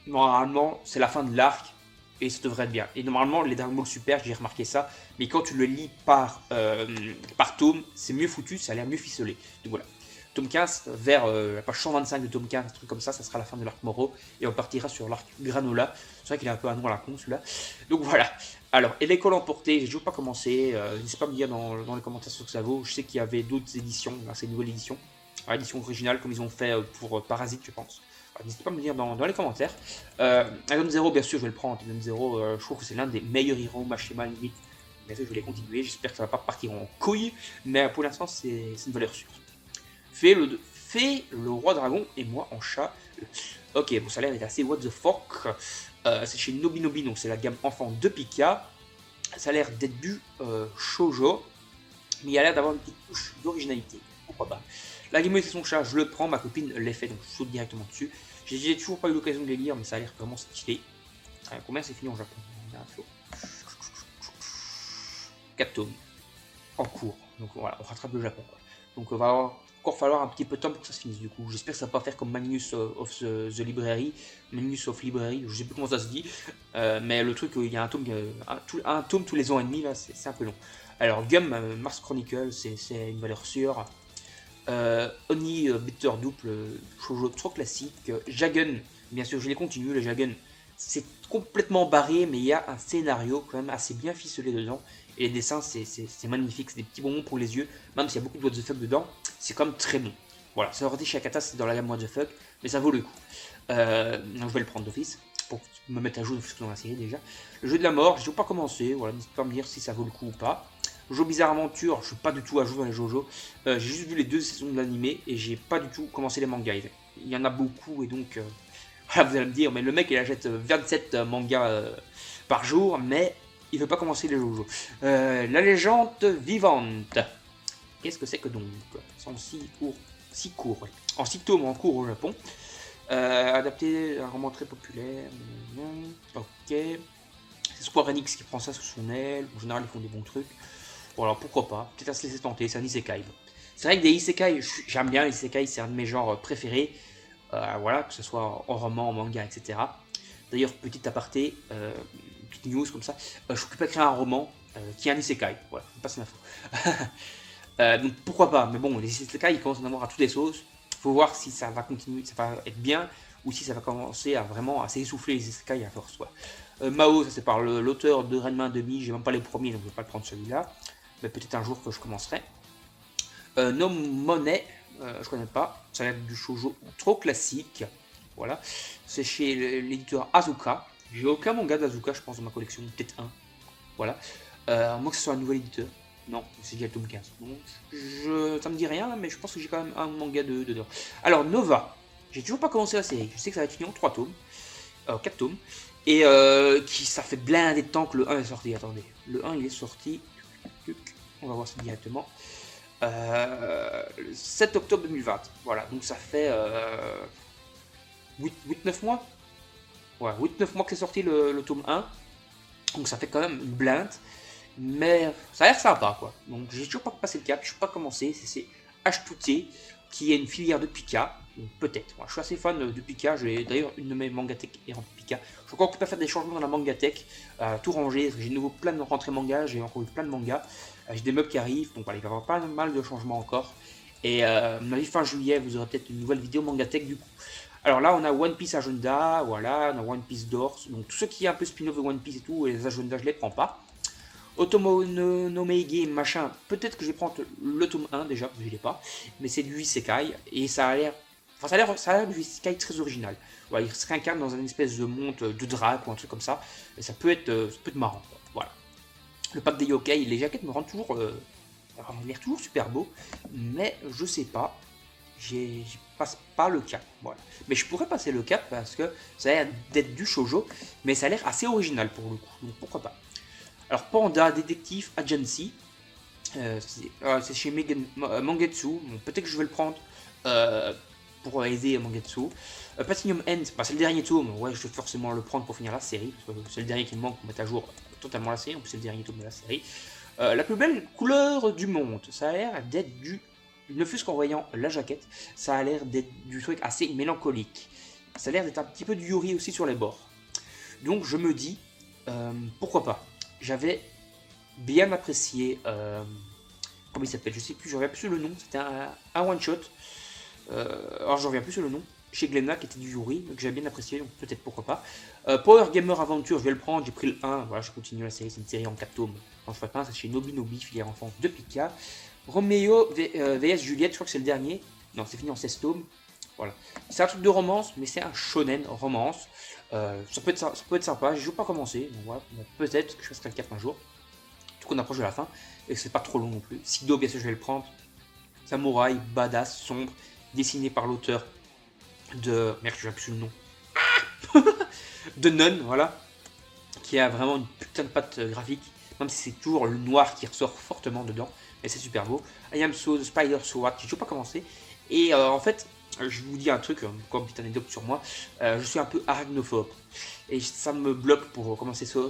normalement, c'est la fin de l'arc et ça devrait être bien. Et normalement, les Dragon Ball Super, j'ai remarqué ça, mais quand tu le lis par tome, c'est mieux foutu, ça a l'air mieux ficelé. Donc voilà. Tome 15, vers la page 125 de tome 15, un truc comme ça sera la fin de l'arc Moro, et on partira sur l'arc Granola. C'est vrai qu'il est un peu un nom à la con celui-là. Donc voilà. Alors, et l'école emportée, j'ai toujours pas commencé, n'hésitez pas à me dire dans les commentaires ce que ça vaut. Je sais qu'il y avait d'autres éditions, là c'est une nouvelle édition, édition originale comme ils ont fait pour Parasite je pense. N'hésitez pas à me dire dans les commentaires. Item Zero, bien sûr je vais le prendre, Item Zero, je trouve que c'est l'un des meilleurs héros Machima limite. Bien sûr je vais les continuer, j'espère que ça va pas partir en couille, mais pour l'instant c'est une valeur sûre. Fait le roi dragon et moi en chat. Ok, bon, ça a l'air d'être assez what the fuck. C'est chez Nobinobi, donc c'est la gamme enfant de Pika. Ça a l'air d'être du shoujo, mais il a l'air d'avoir une petite touche d'originalité. Pourquoi pas. La Game Boy c'est son chat, je le prends, ma copine l'ait fait, donc je saute directement dessus. J'ai toujours pas eu l'occasion de les lire, mais ça a l'air vraiment stylé. Combien c'est fini en Japon? 4 tomes en cours. Donc voilà, on rattrape le Japon. Quoi. Donc on va encore falloir un petit peu de temps pour que ça se finisse du coup. J'espère que ça va pas faire comme Magnus of the Library, Magnus of Library, je sais plus comment ça se dit, mais le truc, il y a un tome tous les ans et demi, là, c'est un peu long. Alors Gum, Mars Chronicle, c'est une valeur sûre. Oni Bitter Double, shoujo trop classique. Jagen, bien sûr, je les continue, les Jagen. C'est complètement barré, mais il y a un scénario quand même assez bien ficelé dedans. Et les dessins, c'est magnifique, c'est des petits bonbons pour les yeux. Même s'il y a beaucoup de what the fuck dedans, c'est quand même très bon. Voilà, ça aurait été chez Akata, c'est dans la gamme what the fuck, mais ça vaut le coup. Donc je vais le prendre d'office, pour me mettre à jour dans la série déjà. Le jeu de la mort, je n'ai pas commencé, voilà, n'hésitez pas à me dire si ça vaut le coup ou pas. Jojo Bizarre Aventure, je suis pas du tout à jour dans les Jojo. J'ai juste vu les 2 saisons de l'animé et j'ai pas du tout commencé les mangas. Il y en a beaucoup et donc voilà, vous allez me dire, mais le mec il achète 27 mangas par jour, mais il veut pas commencer les Jojo. La légende vivante. Qu'est-ce que c'est que donc? C'est en 6 cours, ouais. En 6 tomes en cours au Japon. Adapté à un roman très populaire. Ok. C'est Square Enix qui prend ça sous son aile. En général, ils font des bons trucs. Bon, alors pourquoi pas? Peut-être à se laisser tenter, c'est un isekai. C'est vrai que des isekai, j'aime bien les isekai, c'est un de mes genres préférés. Voilà, que ce soit en roman, en manga, etc. D'ailleurs, petit aparté, petite news comme ça. Je suis occupé à créer un roman qui est un isekai. Voilà, je passe l'info. Donc pourquoi pas, mais bon, les isekai ils commencent à en avoir à toutes les sauces. Faut voir si ça va continuer, ça va être bien, ou si ça va commencer à vraiment s'essouffler les isekai à force. Quoi. Mao, ça c'est par l'auteur de Ranma 2000, j'ai même pas les premiers, donc je vais pas le prendre celui-là. Mais peut-être un jour que je commencerai. No Money, je connais pas, ça a l'air du shoujo trop classique. Voilà, c'est chez l'éditeur Azuka. J'ai aucun manga d'Azuka, je pense, dans ma collection, peut-être un. Voilà, moi que ce soit un nouvel éditeur. Non, c'est déjà le tome 15. Donc, ça me dit rien, mais je pense que j'ai quand même un manga dedans. Alors, Nova, j'ai toujours pas commencé la série. Je sais que ça va être fini en 3 tomes, 4 tomes, et ça fait blindé de temps que le 1 est sorti. Attendez, le 1 il est sorti, on va voir ça directement. 7 octobre 2020. Voilà, donc ça fait 8-9 mois. Ouais, 8-9 mois que c'est sorti le tome 1. Donc ça fait quand même une blinde. Mais ça a l'air sympa quoi. Donc j'ai toujours pas passé le cap, je suis pas commencé. C'est H2T qui est une filière de Pika. Peut-être. Moi, je suis assez fan de Pika. J'ai d'ailleurs une de mes mangatech est en Pika. Je suis encore occupé à faire des changements dans la mangatech, tout ranger. J'ai de nouveau plein de rentrées manga. J'ai encore eu plein de mangas. J'ai des meubles qui arrivent. Donc voilà, il va y avoir pas mal de changements encore. Et à mon avis, fin juillet, vous aurez peut-être une nouvelle vidéo mangatech du coup. Alors là, on a One Piece Agenda. Voilà, on a One Piece Doors. Donc tout ce qui est un peu spin-off de One Piece et tout, et les agendas, je les prends pas. Otomo no Meige, machin, peut-être que je vais prendre le tome 1 déjà, parce que je l'ai pas, mais c'est du isekai, et ça a l'air du isekai très original. Voilà, il se réincarne dans une espèce de monde de drague ou un truc comme ça, et ça peut être marrant. Quoi. Voilà. Le pack des yokai, les jaquettes me rendent toujours, l'air toujours super beau, mais je sais pas, je passe pas le cap. Voilà. Mais je pourrais passer le cap parce que ça a l'air d'être du shoujo, mais ça a l'air assez original pour le coup, donc pourquoi pas. Alors Panda Detective Agency, c'est chez Mangetsu, bon, peut-être que je vais le prendre pour aider Mangetsu. Platinum End, c'est le dernier tome, ouais, je vais forcément le prendre pour finir la série, c'est le dernier qui me manque pour mettre à jour totalement la série, en plus c'est le dernier tome de la série. La plus belle couleur du monde, ça a l'air d'être du... Ne fût-ce qu'en voyant la jaquette, ça a l'air d'être du truc assez mélancolique. Ça a l'air d'être un petit peu du Yuri aussi sur les bords. Donc je me dis, pourquoi pas. J'avais bien apprécié, comment il s'appelle, je sais plus, je reviens plus sur le nom, c'était un one-shot, alors je reviens plus sur le nom, chez Glenna qui était du Yuri, que j'avais bien apprécié, donc peut-être pourquoi pas. Power Gamer Adventure, je vais le prendre, j'ai pris le 1, voilà, je continue la série, c'est une série en 4 tomes, en je pas, c'est chez Nobi, filière enfance de Pika. Romeo vs Juliette, je crois que c'est le dernier, non, c'est fini en 16 tomes, voilà. C'est un truc de romance, mais c'est un shonen romance. Ça peut être sympa, je n'ai pas commencé, donc voilà, peut-être que je ferai le 4 un jour. Du coup on approche de la fin, et que c'est pas trop long non plus. Sido, bien sûr je vais le prendre. Samouraï, badass, sombre, dessiné par l'auteur de... Merde, je n'ai plus le nom. de Nun, voilà. Qui a vraiment une putain de patte graphique, même si c'est toujours le noir qui ressort fortement dedans, mais c'est super beau. I Am So, The Spider Sword, j'ai toujours pas commencé. Et en fait, je vous dis un truc, comme petite anecdote sur moi, je suis un peu arachnophobe. Et ça me bloque pour commencer soit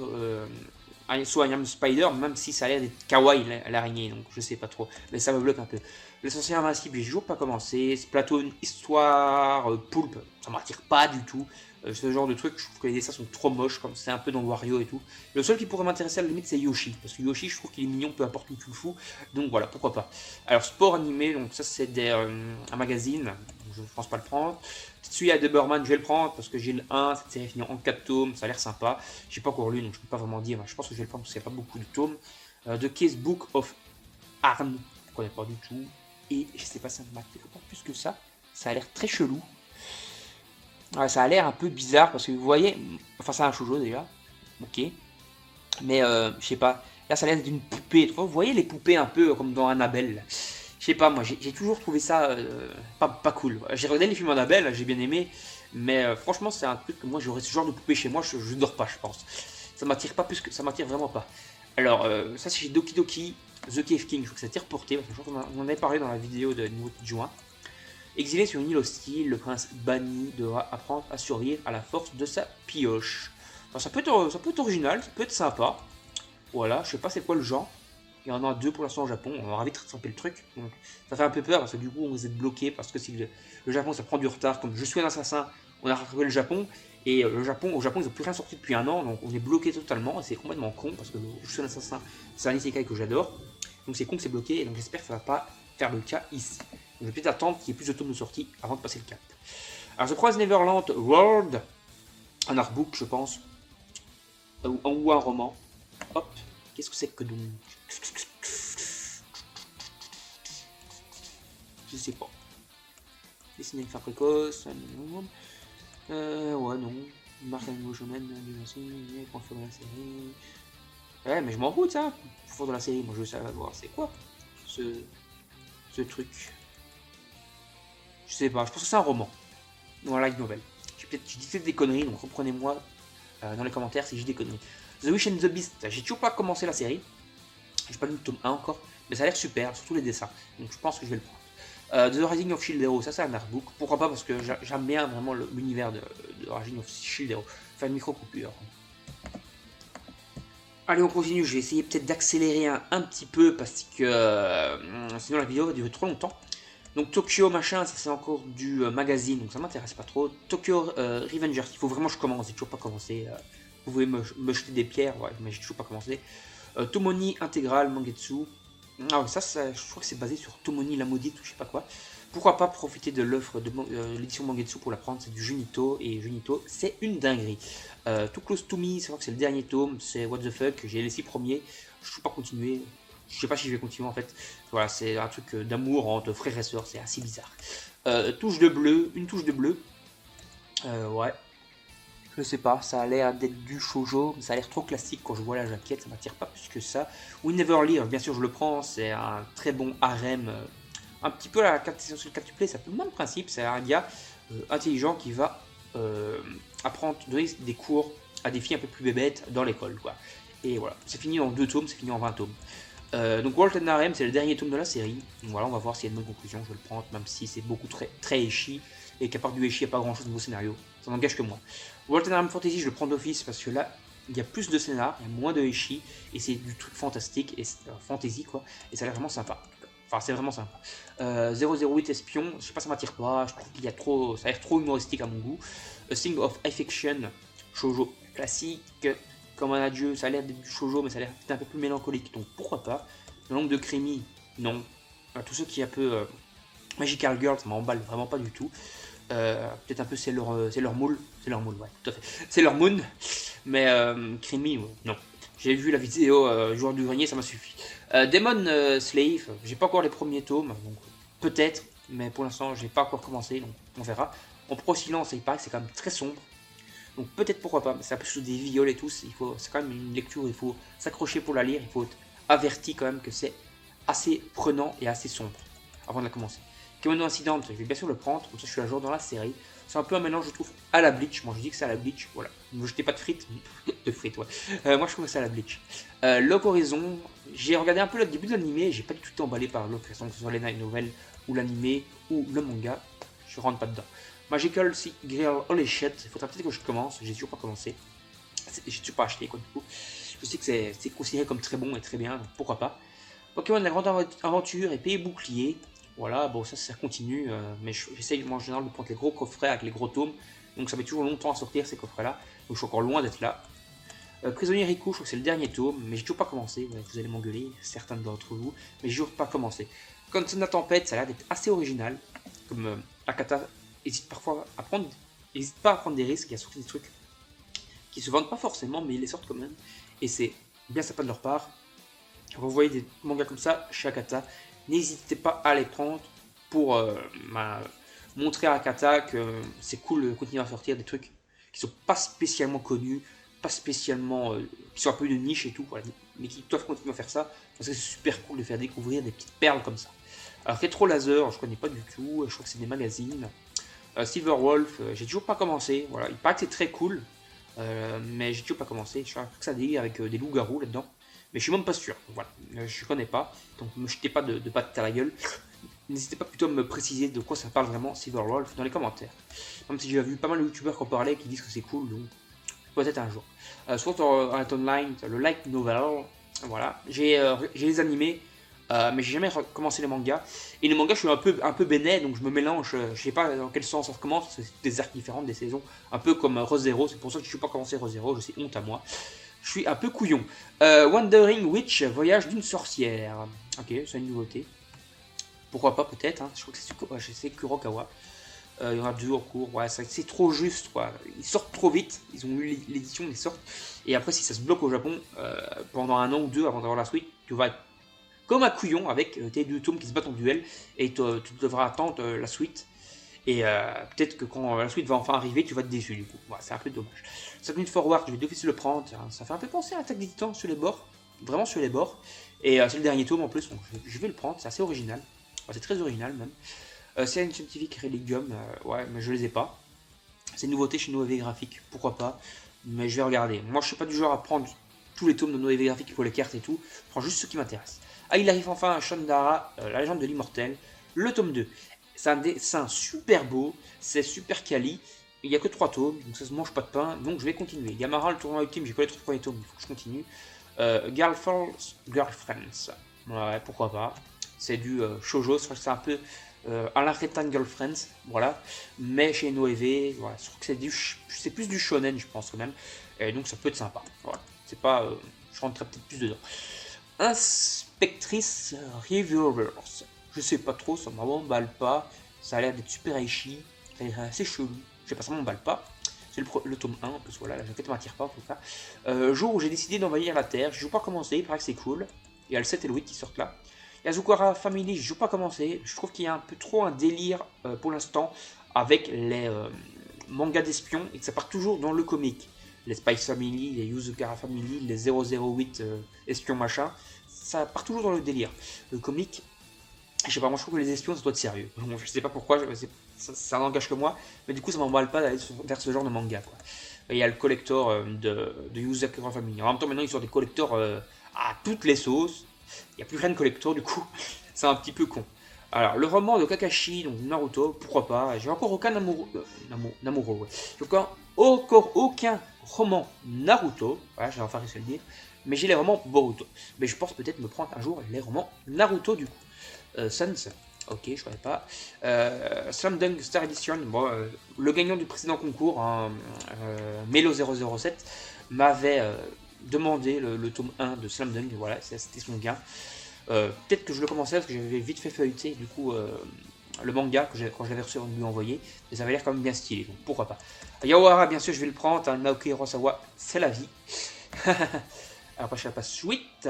I Am Spider, même si ça a l'air d'être kawaii l'araignée, donc je sais pas trop. Mais ça me bloque un peu. Le sorcier invincible, j'ai toujours pas commencé. Splatoon, histoire, poulpe, ça m'attire pas du tout. Ce genre de truc, je trouve que les dessins sont trop moches, comme c'est un peu dans Wario et tout. Le seul qui pourrait m'intéresser à la limite, c'est Yoshi. Parce que Yoshi, je trouve qu'il est mignon, peu importe où tu le fous. Donc voilà, pourquoi pas. Alors, sport animé, donc ça c'est un magazine. Je ne pense pas le prendre. Tetsuya Deberman, je vais le prendre parce que j'ai le 1, cette série finit en 4 tomes, ça a l'air sympa. J'ai pas encore lu, donc je peux pas vraiment dire. Je pense que je vais le prendre parce qu'il n'y a pas beaucoup de tomes. The Case Book of Arn, je ne connais pas du tout. Et je sais pas, ça ne m'attire pas plus que ça. Ça a l'air très chelou. Ouais, ça a l'air un peu bizarre parce que vous voyez, enfin c'est un shoujo déjà, ok, mais je sais pas, là ça a l'air d'être une poupée, vous voyez les poupées un peu comme dans Annabelle, je sais pas, moi j'ai toujours trouvé ça pas cool. J'ai regardé les films Annabelle, j'ai bien aimé, mais franchement c'est un truc que moi j'aurais ce genre de poupée chez moi, je dors pas je pense, ça m'attire pas plus que, ça m'attire vraiment pas. Alors ça c'est chez Doki Doki, The Cave King, je trouve que ça a été reporté, parce que je crois qu'on en avait parlé dans la vidéo de niveau de juin. Exilé sur une île hostile, le prince banni devra apprendre à survivre à la force de sa pioche. Enfin, ça peut être original, ça peut être sympa. Voilà, je sais pas c'est quoi le genre. Il y en a 2 pour l'instant au Japon, on va vite rattraper le truc. Donc, ça fait un peu peur parce que du coup on vous êtes bloqué parce que si le Japon ça prend du retard. Comme je suis un assassin, on a rattrapé le Japon. Et au Japon, ils ont plus rien sorti depuis un an, donc on est bloqué totalement, et c'est complètement con, parce que Je suis un assassin, c'est un isekai que j'adore, donc c'est con que c'est bloqué, et donc j'espère que ça va pas faire le cas ici. Donc je vais peut-être attendre qu'il y ait plus de tomes de sortie avant de passer le cap. Alors je croise Neverland World, un artbook je pense, ou un roman. Hop, qu'est-ce que c'est que donc? Je sais pas. Dessiné avec fin précoce, ouais, non. Marque un nouveau shonen, point fort de la série. Ouais, mais je m'en fous de ça. Fort de la série, moi je veux savoir c'est quoi ce truc. Je sais pas, je pense que c'est un roman. Ou un light novel. J'ai dit peut-être des conneries, donc reprenez-moi dans les commentaires si j'ai des conneries. The Wish and the Beast, j'ai toujours pas commencé la série. J'ai pas lu le tome 1 encore, mais ça a l'air super, surtout les dessins. Donc je pense que je vais le prendre. The Rising of Shield Hero, ça c'est un artbook. Pourquoi pas, parce que j'aime bien vraiment l'univers de Rising of Shield Hero. Faire une micro-coupure. Allez, on continue. Je vais essayer peut-être d'accélérer un petit peu parce que sinon la vidéo va durer trop longtemps. Donc Tokyo machin, ça c'est encore du magazine, donc ça m'intéresse pas trop. Tokyo Revengers, il faut vraiment que je commence, j'ai toujours pas commencé. Vous pouvez me jeter des pierres, ouais, mais j'ai toujours pas commencé. Tomoni Intégral Mangetsu. Ah ouais, ça, je crois que c'est basé sur Tomoni la maudite ou je sais pas quoi. Pourquoi pas profiter de l'offre de l'édition Mangetsu pour la prendre, c'est du Junito, et Junito, c'est une dinguerie. Too Close to Me, c'est vrai que c'est le dernier tome, c'est what the fuck, j'ai les 6 premiers, je ne peux pas continuer, je sais pas si je vais continuer en fait. Voilà, c'est un truc d'amour entre frères et sœurs, c'est assez bizarre. Touche de bleu, une touche de bleu, ouais. Je sais pas, ça a l'air d'être du shoujo, mais ça a l'air trop classique quand je vois la jaquette, ça m'attire pas plus que ça. We Never Leave, bien sûr je le prends, c'est un très bon harem, un petit peu la sur le quatuplé, c'est un peu le même principe, c'est un gars intelligent qui va apprendre, donner des cours à des filles un peu plus bébêtes dans l'école, quoi. Et voilà, c'est fini en 2 tomes, c'est fini en 20 tomes. Donc World and Harem, c'est le dernier tome de la série, donc voilà, on va voir s'il y a une bonne conclusion, je vais le prendre, même si c'est beaucoup très échi, et qu'à part du échi, il n'y a pas grand chose niveau scénario, ça n'engage que moi. World and Harem Fantasy, je le prends d'office parce que là, il y a plus de scénar, il y a moins de échi, et c'est du truc fantastique, et fantasy quoi, et ça a l'air vraiment sympa. Enfin, c'est vraiment sympa. 008 Espion, je sais pas, ça m'attire pas, je trouve qu'il y a trop, ça a l'air trop humoristique à mon goût. A Thing of Affection, shoujo classique, comme un adieu, ça a l'air d'être du shoujo, mais ça a l'air d'être un peu plus mélancolique, donc pourquoi pas. Le nombre de Creamy, non. Tous ceux qui un peu Magical Girl, ça m'emballe vraiment pas du tout. Peut-être un peu c'est leur moule, ouais, tout à fait. C'est leur moon, mais Creamy, ouais, non. J'ai vu la vidéo Joueur du Grenier, ça m'a suffi. Demon Slave, j'ai pas encore les premiers tomes, donc peut-être, mais pour l'instant j'ai pas encore commencé, donc on verra. En Pro Silence, il paraît que c'est quand même très sombre, donc peut-être pourquoi pas, mais c'est un peu sous des viols et tout, c'est quand même une lecture, il faut s'accrocher pour la lire, il faut être averti quand même que c'est assez prenant et assez sombre avant de la commencer. Kemono Incident, je vais bien sûr le prendre, comme ça je suis à jour dans la série. C'est un peu un mélange, je trouve, à la Bleach. Moi je dis que c'est à la Bleach, voilà. Ne me jetez pas de frites, de frites, ouais. Moi je trouve que c'est à la Bleach. Log Horizon, j'ai regardé un peu le début de l'animé, j'ai pas du tout été emballé par Log Horizon, que ce soit les night novels, ou l'animé, ou le manga. Je rentre pas dedans. Magical Girl Holy Shit, il faudra peut-être que je commence, j'ai toujours pas commencé. J'ai toujours pas acheté quoi du coup. Je sais que c'est considéré comme très bon et très bien, donc pourquoi pas. Pokémon de la Grande Aventure et Pays Bouclier. Voilà, bon ça continue, mais j'essaye en général de prendre les gros coffrets avec les gros tomes, donc ça met toujours longtemps à sortir ces coffrets-là, donc je suis encore loin d'être là. Prisonnier Riku, je crois que c'est le dernier tome, mais j'ai toujours pas commencé, vous allez m'engueuler, certains d'entre vous, mais j'ai toujours pas commencé. Consonne la Tempête, ça a l'air d'être assez original, comme Akata hésite parfois à prendre, n'hésite pas à prendre des risques et à sortir des trucs qui se vendent pas forcément, mais ils les sortent quand même, et c'est bien sympa de leur part. Vous voyez des mangas comme ça chez Akata, n'hésitez pas à les prendre pour montrer à Akata que c'est cool de continuer à sortir des trucs qui sont pas spécialement connus, pas spécialement qui sont un peu de niche et tout, voilà, mais qui doivent continuer à faire ça parce que c'est super cool de faire découvrir des petites perles comme ça. Alors Retro Laser, je connais pas du tout, je crois que c'est des magazines. Silver Wolf, j'ai toujours pas commencé, voilà, il paraît que c'est très cool, mais j'ai toujours pas commencé, je crois que ça délire avec des loups-garous là-dedans. Mais je suis même pas sûr, voilà, je connais pas, donc ne me jetez pas de pattes à la gueule. N'hésitez pas plutôt à me préciser de quoi ça parle vraiment Silver Wolf dans les commentaires. Même si j'ai vu pas mal de youtubeurs qui en parlaient qui disent que c'est cool, donc peut-être un jour. Sword Art Online, le light novel, voilà, j'ai les animés, Mais j'ai jamais recommencé les mangas. Et les mangas, je suis un peu bénet, donc je me mélange. Je sais pas dans quel sens ça recommence, parce que c'est des arcs différents, des saisons. Un peu comme Re:Zero, c'est pour ça que je suis pas commencé Re:Zero, je sais, honte à moi. Je suis un peu couillon. Wandering Witch, voyage d'une sorcière. Ok, c'est une nouveauté. Pourquoi pas, peut-être. Hein. Je crois que c'est Kurokawa. Il y en a 2 en cours. Ouais, c'est trop juste, quoi. Ils sortent trop vite. Ils ont eu l'édition, ils sortent. Et après, si ça se bloque au Japon, pendant 1 an ou 2 avant d'avoir la suite, tu vas être comme un couillon avec tes 2 tomes qui se battent en duel. Et tu devras attendre la suite. Et peut-être que quand la suite va enfin arriver, tu vas être déçu du coup. Ouais, c'est un peu dommage. 5 minutes forward, je vais d'office le prendre. Ça fait un peu penser à Attaque des Titans sur les bords. Vraiment sur les bords. Et c'est le dernier tome en plus, donc je vais le prendre. C'est assez original. Ouais, c'est très original même. C'est un scientifique Religium, ouais, mais je les ai pas. C'est une nouveauté chez Noévé Graphique, pourquoi pas. Mais je vais regarder. Moi, je suis pas du genre à prendre tous les tomes de Noévé Graphique pour les cartes et tout. Je prends juste ceux qui m'intéressent. Ah, il arrive enfin à Shandara, la légende de l'immortel, le tome 2. C'est un dessin super beau, c'est super quali. Il n'y a que 3 tomes, donc ça se mange pas de pain, donc je vais continuer. Yamara, le tournoi ultime, j'ai pas les 3 premiers tomes, il faut que je continue. Girlfriends, ouais, pourquoi pas. C'est du shoujo, c'est un peu à la Retan Girlfriends, voilà. Mais chez Noévé, voilà, je trouve que c'est plus du shonen, je pense quand même. Et donc ça peut être sympa, voilà. C'est pas, je rentrerai peut-être plus dedans. Inspectrice Reviewers. Je sais pas trop, ça m'emballe pas. Ça a l'air d'être super aichi. Ça a l'air assez chelou. Je sais pas, ça m'emballe pas. C'est le tome 1, parce que voilà, la jaquette m'attire pas en tout cas. Jour où j'ai décidé d'envahir la Terre, je joue pas commencé, il paraît que c'est cool. Il y a le 7 et le 8 qui sortent là. Yazukara Family, je joue pas commencé. Je trouve qu'il y a un peu trop un délire pour l'instant avec les mangas d'espions et que ça part toujours dans le comique. Les Spice Family, les Yuzukara Family, les 008 espions machin, ça part toujours dans le délire. Le comique, je sais pas, moi je trouve que les espions ça doit être sérieux. Bon, je sais pas pourquoi, ça n'engage que moi, mais du coup ça m'emballe pas d'aller vers ce genre de manga, quoi. Il y a le collector de Yuzukara Family. En même temps, maintenant ils sont des collectors à toutes les sauces. Il n'y a plus rien de collector, du coup, c'est un petit peu con. Alors, le roman de Kakashi, donc Naruto, pourquoi pas. J'ai encore aucun Namuro, ouais. J'ai encore aucun roman Naruto, voilà, j'ai enfin réussi à le dire, mais j'ai les romans Boruto. Mais je pense peut-être me prendre un jour les romans Naruto, du coup. Sans, ok, je connais pas. Slam Dunk Star Edition, bon, le gagnant du précédent concours, hein, Melo007, m'avait demandé le tome 1 de Slam Dunk, voilà, c'était son gain. Peut-être que je le commençais parce que j'avais vite fait feuilleter du coup le manga quand je l'avais reçu avant de lui envoyer, mais ça avait l'air quand même bien stylé, donc pourquoi pas. Yaohara, bien sûr, je vais le prendre, hein, Naoki Urasawa, c'est la vie. Après, je passe 8.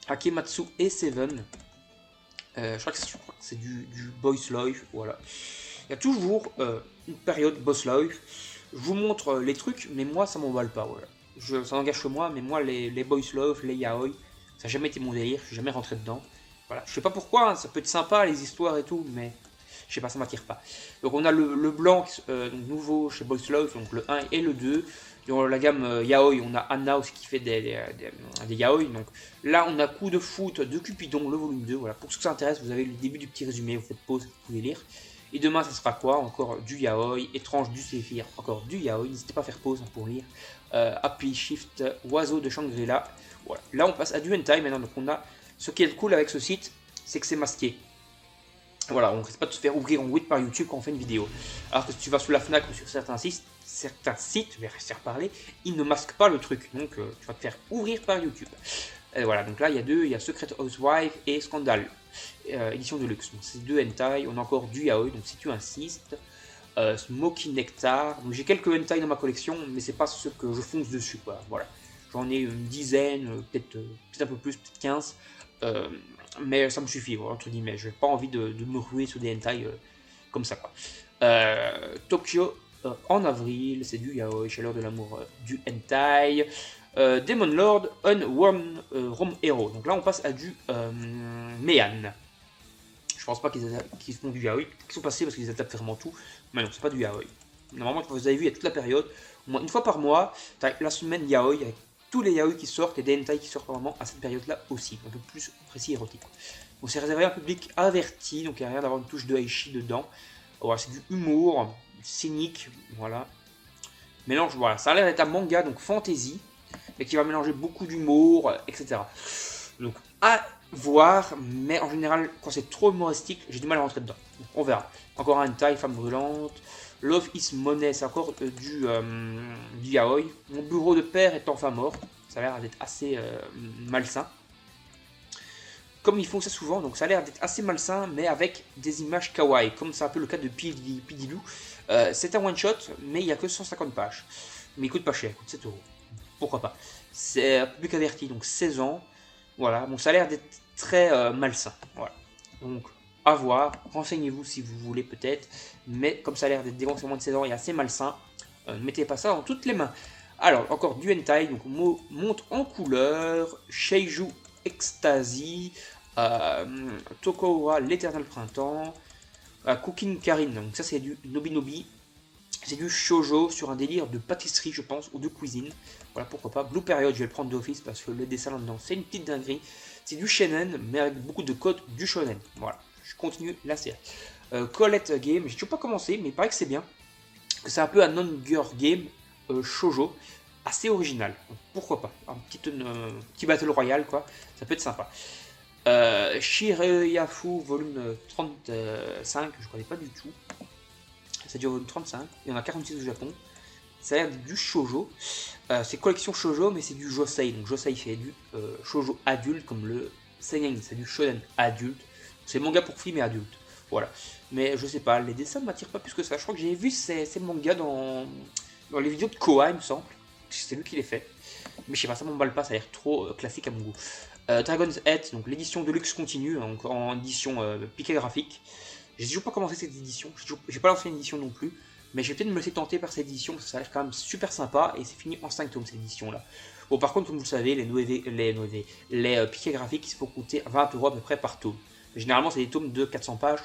Hakematsu et Seven. Je crois que c'est du Boys Life, voilà. Il y a toujours une période Boys Life. Je vous montre les trucs, mais moi ça m'emballe pas, voilà. Ça n'engage que moi, mais moi les Boys Love, les Yaoi, ça n'a jamais été mon délire, je suis jamais rentré dedans. Voilà, je sais pas pourquoi, hein, ça peut être sympa les histoires et tout, mais je sais pas, ça m'attire pas. Donc on a le blanc donc nouveau chez Boys Love, donc le 1 et le 2. Dans la gamme Yaoi, on a Anna aussi qui fait des Yaoi. Donc là, on a Coup de foot de Cupidon, le volume 2. Voilà, pour ceux que ça intéresse, vous avez le début du petit résumé, vous faites pause, vous pouvez lire. Et demain, ça sera quoi? Encore du Yaoi, Étrange du Séphir, encore du Yaoi. N'hésitez pas à faire pause pour lire. Happy Shift, Oiseau de Shangri-La. Voilà. Là, on passe à du hentai maintenant. Donc on a, ce qui est cool avec ce site, c'est que c'est masqué. Voilà, on ne risque pas de se faire ouvrir en 8 par YouTube quand on fait une vidéo. Alors que si tu vas sur la FNAC ou sur certains sites, je vais rester reparler, ils ne masquent pas le truc. Donc tu vas te faire ouvrir par YouTube. Et voilà, donc là il y a deux, il y a Secret Housewife et Scandal, édition de luxe. Donc c'est deux hentai, on a encore du yaoi, donc si tu insistes. Smoky Nectar, donc j'ai quelques hentai dans ma collection, mais c'est pas ce que je fonce dessus, quoi. Voilà. J'en ai une dizaine, peut-être un peu plus, peut-être 15. Mais ça me suffit, voilà, entre guillemets. Je n'ai pas envie de me ruer sur des hentai comme ça, quoi. Tokyo en avril, c'est du yaoi, chaleur de l'amour du hentai. Demon Lord, Unworn Rome Hero. Donc là, on passe à du Meian. Je pense pas qu'ils font du yaoi. Ils sont passés parce qu'ils attaquent vraiment tout. Mais non, c'est pas du yaoi. Normalement, vous avez vu, il y a toute la période. Au moins une fois par mois, tu as la semaine yaoi avec tous les yaoi qui sortent et des hentai qui sortent vraiment à cette période-là aussi. Un peu plus précis érotique. Donc c'est réservé à un public averti, donc il n'y a rien d'avoir une touche de aichi dedans. Voilà, c'est du humour, cynique, voilà. Mélange, voilà, ça a l'air d'être un manga, donc fantasy, mais qui va mélanger beaucoup d'humour, etc. Donc voir, mais en général, quand c'est trop humoristique, j'ai du mal à rentrer dedans. Donc, on verra. Encore un hentai, femme brûlante. Love is Money, c'est encore du yaoi. Mon bureau de père est enfin mort. Ça a l'air d'être assez malsain. Comme ils font ça souvent, donc ça a l'air d'être assez malsain, mais avec des images kawaii, comme c'est un peu le cas de Pidilou. C'est un one-shot, mais il n'y a que 150 pages. Mais il coûte pas cher, il coûte 7 euros. Pourquoi pas. C'est un public averti, donc 16 ans. Voilà, bon, ça a l'air d'être très malsain. Voilà. Donc, à voir. Renseignez-vous si vous voulez, peut-être. Mais comme ça a l'air d'être des moins de 16 ans et assez malsain, ne mettez pas ça dans toutes les mains. Alors, encore du hentai, donc monte en couleur, Sheiju Ecstasy, Tokowa l'éternel printemps, Cooking Karin, donc ça c'est du Nobi Nobi. C'est du shoujo sur un délire de pâtisserie, je pense, ou de cuisine. Voilà, pourquoi pas. Blue Period, je vais le prendre d'office parce que le dessin là-dedans, c'est une petite dinguerie. C'est du shonen, mais avec beaucoup de codes du shonen. Voilà, je continue la série. Colette Game, j'ai toujours pas commencé, mais il paraît que c'est bien. Que c'est un peu un non-girl game shoujo, assez original. Donc, pourquoi pas. Un petit battle royale, quoi. Ça peut être sympa. Shireyafu, volume 35, je connais pas du tout. Ça dure 35, il y en a 46 au Japon. Ça a l'air du shoujo. C'est collection shoujo, mais c'est du josei. Donc josei fait du shoujo adulte, comme le seinen, c'est du shonen adulte. C'est manga pour filles mais adulte. Voilà. Mais je sais pas, les dessins ne m'attirent pas plus que ça. Je crois que j'ai vu ces mangas dans les vidéos de Koa, il me semble. C'est lui qui les fait. Mais je sais pas, ça m'emballe pas, ça a l'air trop classique à mon goût. Dragon's Head, donc l'édition de luxe continue, donc en édition piqué graphique. J'ai toujours pas commencé cette édition, j'ai pas lancé une édition non plus, mais je vais peut-être me laisser tenter par cette édition parce que ça a l'air quand même super sympa et c'est fini en 5 tomes cette édition là. Bon, par contre, comme vous le savez, les piquets graphiques il faut coûter 20 euros à peu près par tome. Mais généralement, c'est des tomes de 400 pages,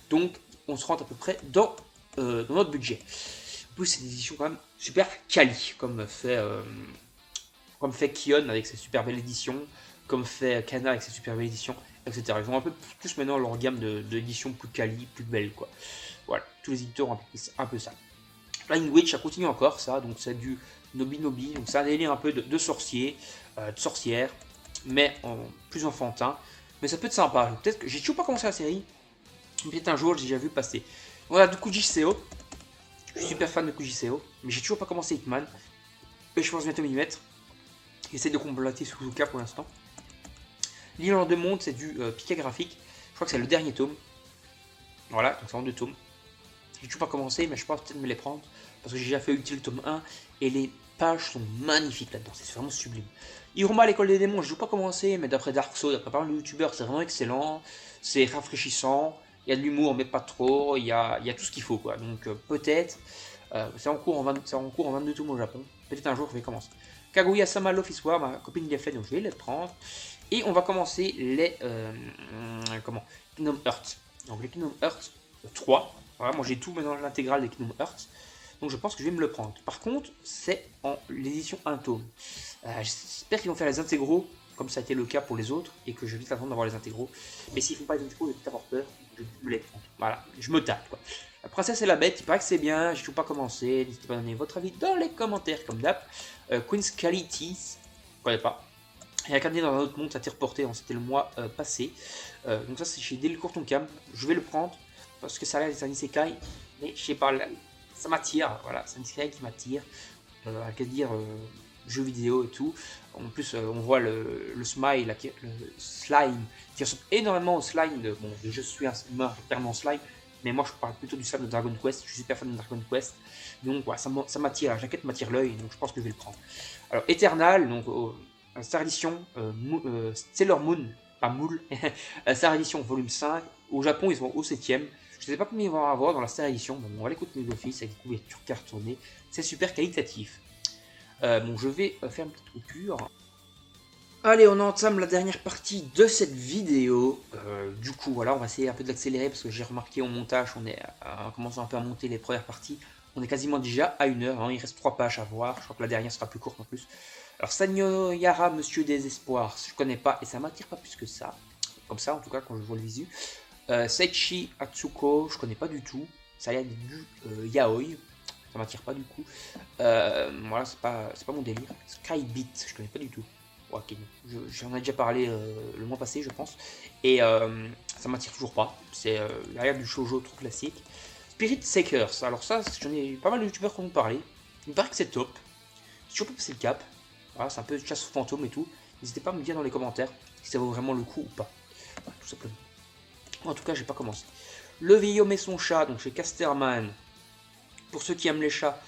donc on se rentre à peu près dans notre budget. En plus, c'est une édition quand même super quali, comme fait Kion avec ses super belles éditions, comme fait Kana avec ses super belles éditions, etc. Ils ont un peu plus maintenant leur gamme d'éditions plus quali, plus belles, quoi. Voilà, tous les éditeurs ont un peu ça. Flying Witch, ça continue encore, ça, donc c'est du Nobi Nobi, donc c'est un délire un peu de sorcier, de sorcière, mais plus enfantin. Mais ça peut être sympa. Peut-être que j'ai toujours pas commencé la série, peut-être un jour j'ai déjà vu passer. Voilà, du Kuji Seo. Je suis super fan de Kuji Seo, mais j'ai toujours pas commencé Hitman. Et je pense bientôt m'y mettre. J'essaie de compléter Suzuka pour l'instant. L'île en deux mondes, c'est du piquet graphique. Je crois que c'est le dernier tome. Voilà, donc c'est en deux tomes. J'ai toujours pas commencé, mais je pense peut-être me les prendre. Parce que j'ai déjà fait utile le tome 1. Et les pages sont magnifiques là-dedans. C'est vraiment sublime. Iruma, l'école des démons, je n'ai pas commencé, mais d'après Dark Souls, d'après pas mal de youtubeurs, c'est vraiment excellent. C'est rafraîchissant. Il y a de l'humour, mais pas trop. Il y a tout ce qu'il faut, quoi. Donc peut-être. C'est en cours en 22 tomes au Japon. Peut-être un jour je vais commencer. Kaguya-sama l'Office War, ma copine l'a fait, donc je vais les prendre. Et on va commencer les Kingdom Hearts. Donc les Kingdom Hearts 3. Voilà, moi j'ai tout maintenant l'intégrale des Kingdom Hearts. Donc je pense que je vais me le prendre. Par contre, c'est en l'édition 1 tome. J'espère qu'ils vont faire les intégraux, comme ça a été le cas pour les autres, et que je vais vite attendre d'avoir les intégraux. Mais s'ils font pas les intégraux, je vais vite avoir peur. Je vais me les prendre. Voilà, je me tape, quoi. La princesse et la bête, il paraît que c'est bien, j'ai toujours pas commencé. N'hésitez pas à donner votre avis dans les commentaires, comme d'hab. Queen's Qualities, je connais pas. Et Incarné dans un autre monde, ça a été reporté, c'était le mois passé. Donc ça c'est chez Delcourt Tonkam. Je vais le prendre parce que ça a l'air d'être un isekai, mais je sais pas, ça m'attire. Voilà, c'est un isekai qui m'attire. À quel dire, jeux vidéo et tout. En plus, on voit le slime qui ressemble énormément au slime de. Bon, je suis un clairement slime, mais moi je parle plutôt du slime de Dragon Quest. Je suis super fan de Dragon Quest, donc voilà, ça m'attire. La jaquette m'attire l'œil, donc je pense que je vais le prendre. Alors Eternal, donc Star Edition, Sailor Moon, pas Moule, Star Edition volume 5. Au Japon, ils sont au 7ème. Je ne sais pas combien ils vont avoir dans la Star Edition. Bon, on va l'écouter d'office avec des couvertures cartonnées. C'est super qualitatif. Bon, je vais faire une petite coupure. Allez, on entame la dernière partie de cette vidéo. Du coup, voilà, on va essayer un peu d'accélérer parce que j'ai remarqué au montage, en commençant un peu à monter les premières parties, on est quasiment déjà à 1 heure. Hein, il reste 3 pages à voir. Je crois que la dernière sera plus courte en plus. Alors, Sanyo Yara, Monsieur Désespoir, je connais pas et ça m'attire pas plus que ça. Comme ça, en tout cas, quand je vois le visu. Seichi Atsuko, je connais pas du tout. Ça a l'air du yaoi. Ça m'attire pas du coup. Voilà, c'est pas mon délire. Skybeat, je connais pas du tout. ok, j'en ai déjà parlé le mois passé, je pense. Et ça m'attire toujours pas. C'est l'arrière du shoujo trop classique. Spirit Seekers, alors ça, j'en ai pas mal de youtubeurs qui en ont parlé. Il me paraît que c'est top. J'ai toujours pas passé le cap. Voilà, c'est un peu chasse aux fantômes et tout. N'hésitez pas à me dire dans les commentaires si ça vaut vraiment le coup ou pas. Voilà, tout simplement. En tout cas, j'ai pas commencé. Le vieil homme et son chat, donc chez Casterman. Pour ceux qui aiment les chats,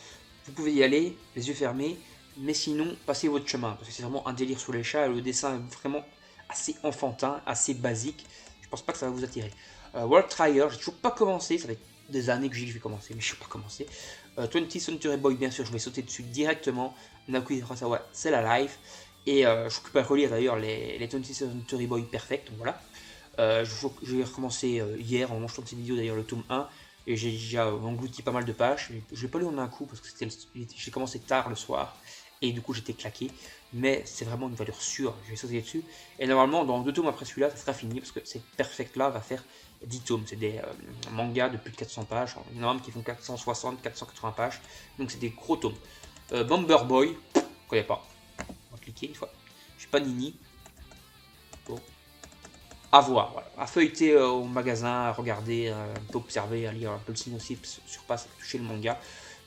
vous pouvez y aller, les yeux fermés. Mais sinon, passez votre chemin. Parce que c'est vraiment un délire sur les chats. Et le dessin est vraiment assez enfantin, assez basique. Je pense pas que ça va vous attirer. World Trigger, j'ai toujours pas commencé. Ça fait des années que je vais commencer, mais je n'ai pas commencé. 20th Century Boy, bien sûr, je vais sauter dessus directement. Naoki Urasawa, c'est la life. Et je suis occupé à relire d'ailleurs les 20th Century Boy Perfect, donc voilà. J'ai recommencé hier en mangeant cette vidéo d'ailleurs le tome 1. Et j'ai déjà englouti pas mal de pages. Je l'ai pas lu en un coup parce que j'ai commencé tard le soir. Et du coup j'étais claqué. Mais c'est vraiment une valeur sûre. Je vais sauter dessus. Et normalement dans 2 tomes après celui-là ça sera fini. Parce que cette Perfect là va faire 10 tomes. C'est des mangas de plus de 400 pages. Il y en a même qui font 460, 480 pages. Donc c'est des gros tomes. Bomber Boy, je connais pas. On va cliquer une fois. Je suis pas Nini. Bon. À voir, voilà. À feuilleter au magasin, à regarder, un peu observer, à lire un peu le synopsis sur passe, à toucher le manga,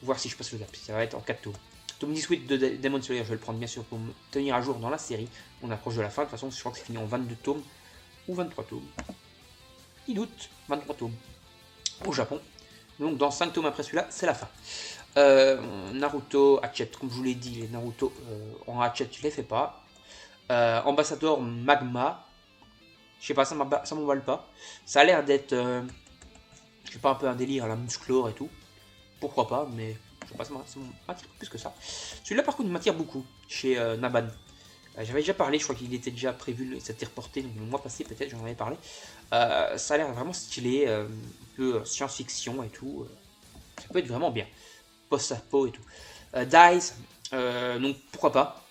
voir si je passe le cap. Ça va être en 4 tomes. Tome 18 de Demon Slayer, je vais le prendre bien sûr pour me tenir à jour dans la série. On approche de la fin, de toute façon je crois que c'est fini en 22 tomes ou 23 tomes. Qui doute, 23 tomes au Japon. Donc dans 5 tomes après celui-là, c'est la fin. Naruto, Hatchet, comme je vous l'ai dit, les Naruto en Hatchet, je les fais pas. Ambassador Magma, je sais pas, ça m'emballe pas. Ça a l'air d'être, je sais pas, un peu un délire à la Musclor et tout. Pourquoi pas, mais je sais pas, ça m'attire plus que ça. Celui-là par contre m'attire beaucoup, chez Naban. J'avais déjà parlé, je crois qu'il était déjà prévu, c'était reporté, donc le mois passé peut-être, j'en avais parlé. Ça a l'air vraiment stylé, un peu science-fiction et tout. Ça peut être vraiment bien. Post-apo et tout. Dice, donc pourquoi pas.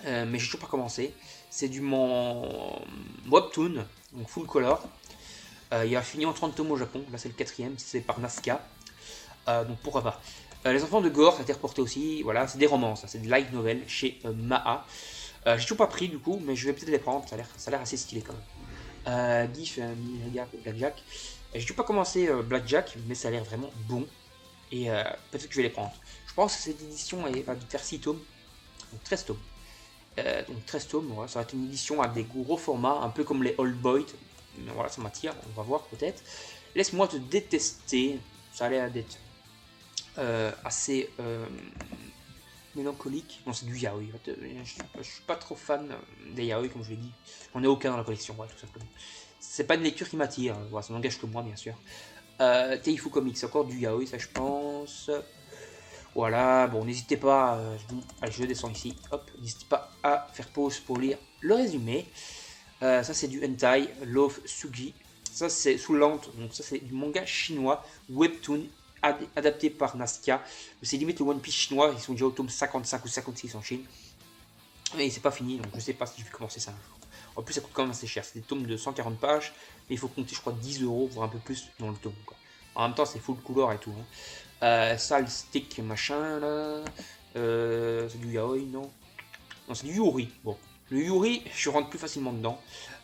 Mais j'ai toujours pas commencé. C'est du mon webtoon, donc full color. Il a fini en 30 tomes au Japon, là c'est le 4ème, c'est par Nazca. Donc pourquoi pas. Les enfants de Gore, ça a été reporté aussi, voilà, c'est des romances, c'est des light novels chez Maha. J'ai toujours pas pris du coup, mais je vais peut-être les prendre, ça a l'air assez stylé quand même. Gif, Blackjack. J'ai toujours pas commencé Blackjack, mais ça a l'air vraiment bon. Et peut-être que je vais les prendre. Je pense que cette édition va faire 6 tomes, donc 13 tomes. Donc 13 tomes, voilà, ça va être une édition à des gros formats, un peu comme les Old Boy. Mais voilà, ça m'attire, on va voir peut-être. Laisse-moi te détester, ça a l'air d'être assez mélancolique. Non, c'est du yaoi. Je suis pas trop fan des yaoi, comme je l'ai dit. J'en ai aucun dans la collection, ouais, tout simplement. C'est pas une lecture qui m'attire, voilà, ça n'engage que moi, bien sûr. Teifu Comics, encore du yaoi, ça je pense. Voilà, bon, n'hésitez pas, allez, je descends ici, hop, n'hésitez pas à faire pause pour lire le résumé. Ça c'est du hentai, Love Sugi, ça c'est sous lente, donc ça c'est du manga chinois, webtoon, adapté par Nazca. C'est limite le One Piece chinois, ils sont déjà au tome 55 ou 56 en Chine. Et c'est pas fini, donc je sais pas si je vais commencer ça un jour. En plus ça coûte quand même assez cher, c'est des tomes de 140 pages, mais il faut compter je crois 10 €, voire un peu plus dans le tome, quoi. En même temps c'est full couleur et tout, hein. Sale stick machin là. C'est du yaoi, non? Non, c'est du yuri. Bon, le yuri, je rentre plus facilement dedans.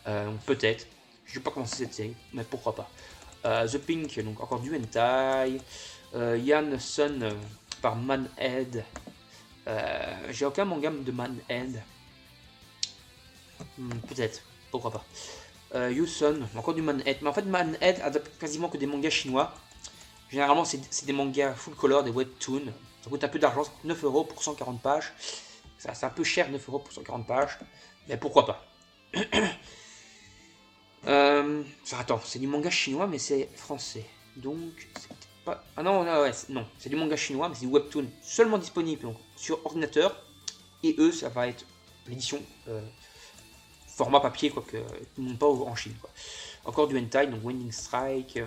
Donc peut-être. Je vais pas commencer cette série, mais pourquoi pas. The Pink, donc encore du hentai. Yan Sun par Manhead. J'ai aucun manga de Manhead. Peut-être, pourquoi pas. Yusun, encore du Manhead. Mais en fait, Manhead adapte quasiment que des mangas chinois. Généralement, c'est des mangas full color, des webtoons. Ça coûte un peu d'argent, ça coûte 9 € pour 140 pages. C'est un peu cher, 9 € pour 140 pages. Mais pourquoi pas. Attends, c'est du manga chinois, mais c'est français. Donc, c'est pas... Ah non, ouais, non, c'est du manga chinois, mais c'est du webtoon seulement disponible donc, sur ordinateur. Et eux, ça va être l'édition format papier, quoi, que non pas en Chine, quoi. Encore du hentai, donc Winding Strike...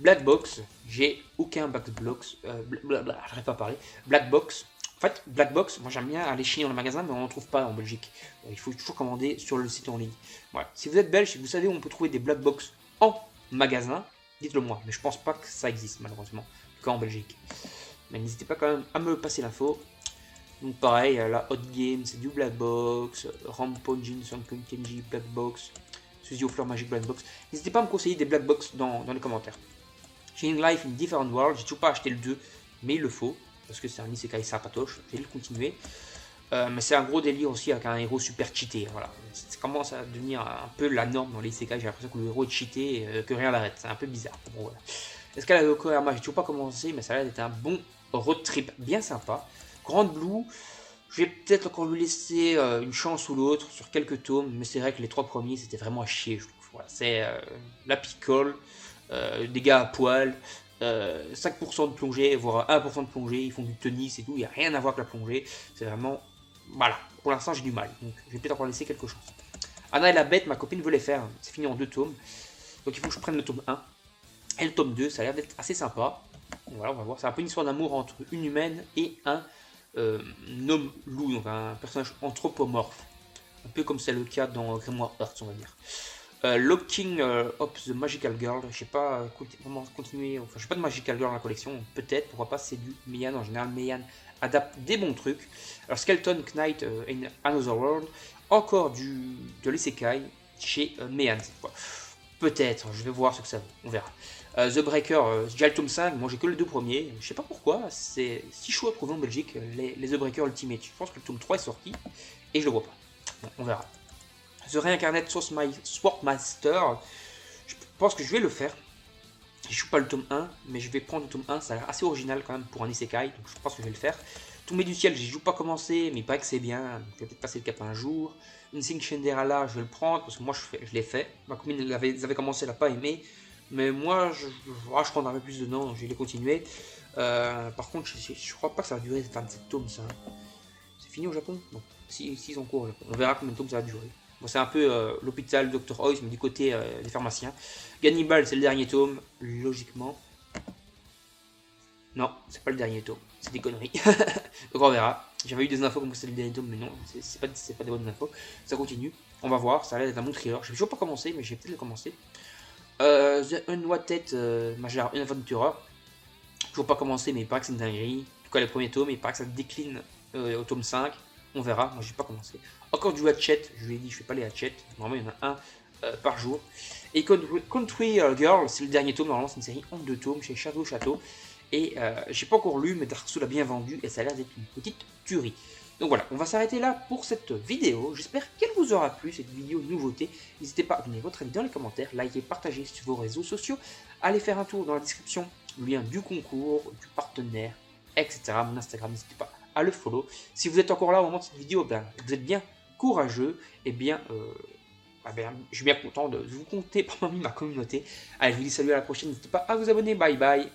Black Box, j'ai aucun Black Box, j'arrive pas à parler. Black Box, en fait, Black Box, moi j'aime bien aller chiner dans le magasin, mais on n'en trouve pas en Belgique. Il faut toujours commander sur le site en ligne. Voilà. Si vous êtes belge, si vous savez où on peut trouver des Black Box en magasin, dites-le moi. Mais je pense pas que ça existe, malheureusement, qu'en Belgique. Mais n'hésitez pas quand même à me passer l'info. Donc pareil, la Hot Game, c'est du Black Box, Ramponjin, Sunken Kenji, Black Box, Suzy Fleur Magic Black Box. N'hésitez pas à me conseiller des Black Box dans les commentaires. Chain Life in Different World, j'ai toujours pas acheté le 2, mais il le faut, parce que c'est un isekai sympatoche, je vais le continuer. Mais c'est un gros délire aussi avec un héros super cheaté, voilà. Ça commence à devenir un peu la norme dans les isekai, j'ai l'impression que le héros est cheaté et que rien l'arrête, c'est un peu bizarre. Bon, voilà. Escalade Yokohama, j'ai toujours pas commencé, mais ça a l'air d'être un bon road trip bien sympa. Grande Blue, je vais peut-être encore lui laisser une chance ou l'autre sur quelques tomes, mais c'est vrai que les 3 premiers c'était vraiment à chier, je trouve. Voilà, c'est la picole, des gars à poil, 5% de plongée, voire 1% de plongée, ils font du tennis et tout, il n'y a rien à voir avec la plongée, c'est vraiment. Voilà, pour l'instant j'ai du mal, donc je vais peut-être encore laisser quelque chose. Anna et la bête, ma copine veut les faire, c'est fini en 2 tomes, donc il faut que je prenne le tome 1. Et le tome 2, ça a l'air d'être assez sympa. Voilà, on va voir. C'est un peu une histoire d'amour entre une humaine et un homme loup, donc un personnage anthropomorphe. Un peu comme c'est le cas dans Grimoire Hearts, on va dire. Locking of the Magical Girl, je sais pas comment continuer. Enfin, je sais pas de Magical Girl dans la collection, peut-être, pourquoi pas, c'est du Meian en général. Meian adapte des bons trucs. Alors, Skeleton Knight in Another World, encore de l'isekai chez Meian cette fois. Peut-être, je vais voir ce que ça vaut, on verra. The Breaker, j'ai déjà le tome 5, moi j'ai que les 2 premiers, je sais pas pourquoi, c'est si chaud à trouver en Belgique, les The Breaker Ultimate. Je pense que le tome 3 est sorti, et je le vois pas. Bon, on verra. The Reincarnate Swordmaster, je pense que je vais le faire. Je joue pas le tome 1, mais je vais prendre le tome 1, ça a l'air assez original quand même pour un isekai, donc je pense que je vais le faire. Tombé du ciel, j'y joue pas commencé, mais il paraît que c'est bien, je vais peut-être passer le cap un jour. Insync Shenderala, je vais le prendre, parce que moi je l'ai fait. Ma copine l'avait commencé, elle n'a pas aimé. Mais moi, je prendrai un peu plus dedans, je vais les continuer. Par contre, je crois pas que ça va durer 27 tomes, ça. C'est fini au Japon? Bon, si ils ont cours au Japon. On verra combien de tomes ça va durer. Bon, c'est un peu l'hôpital Dr. Ois, mais du côté des pharmaciens. Gannibal, c'est le dernier tome, logiquement. Non, c'est pas le dernier tome, c'est des conneries. Donc on verra. J'avais eu des infos comme que c'était le dernier tome, mais non, c'est pas des bonnes infos. Ça continue. On va voir, ça a l'air d'être un bon thriller. Je vais toujours pas commencer, mais je vais peut-être le commencer. The Unwanted Major Adventurer. Toujours pas commencé, mais il paraît que c'est une dinguerie. En tout cas, les premiers tomes, il paraît que ça décline au tome 5. On verra, moi j'ai pas commencé. Encore du Hatchet, je lui ai dit, je fais pas les Hatchet. Normalement, il y en a un par jour. Et Country Girl, c'est le dernier tome. Normalement, c'est une série en 2 tomes chez Shadow Château. Et j'ai pas encore lu, mais Dark Souls a bien vendu et ça a l'air d'être une petite tuerie. Donc voilà, on va s'arrêter là pour cette vidéo. J'espère qu'elle vous aura plu, cette vidéo nouveauté. N'hésitez pas à donner votre avis dans les commentaires, liker, partager sur vos réseaux sociaux. Allez faire un tour dans la description, le lien du concours, du partenaire, etc. Mon Instagram, n'hésitez pas à le follow. Si vous êtes encore là au moment de cette vidéo, ben, vous êtes bien courageux, et bien, je suis bien content de vous compter parmi ma communauté. Allez, je vous dis salut, à la prochaine. N'hésitez pas à vous abonner. Bye bye.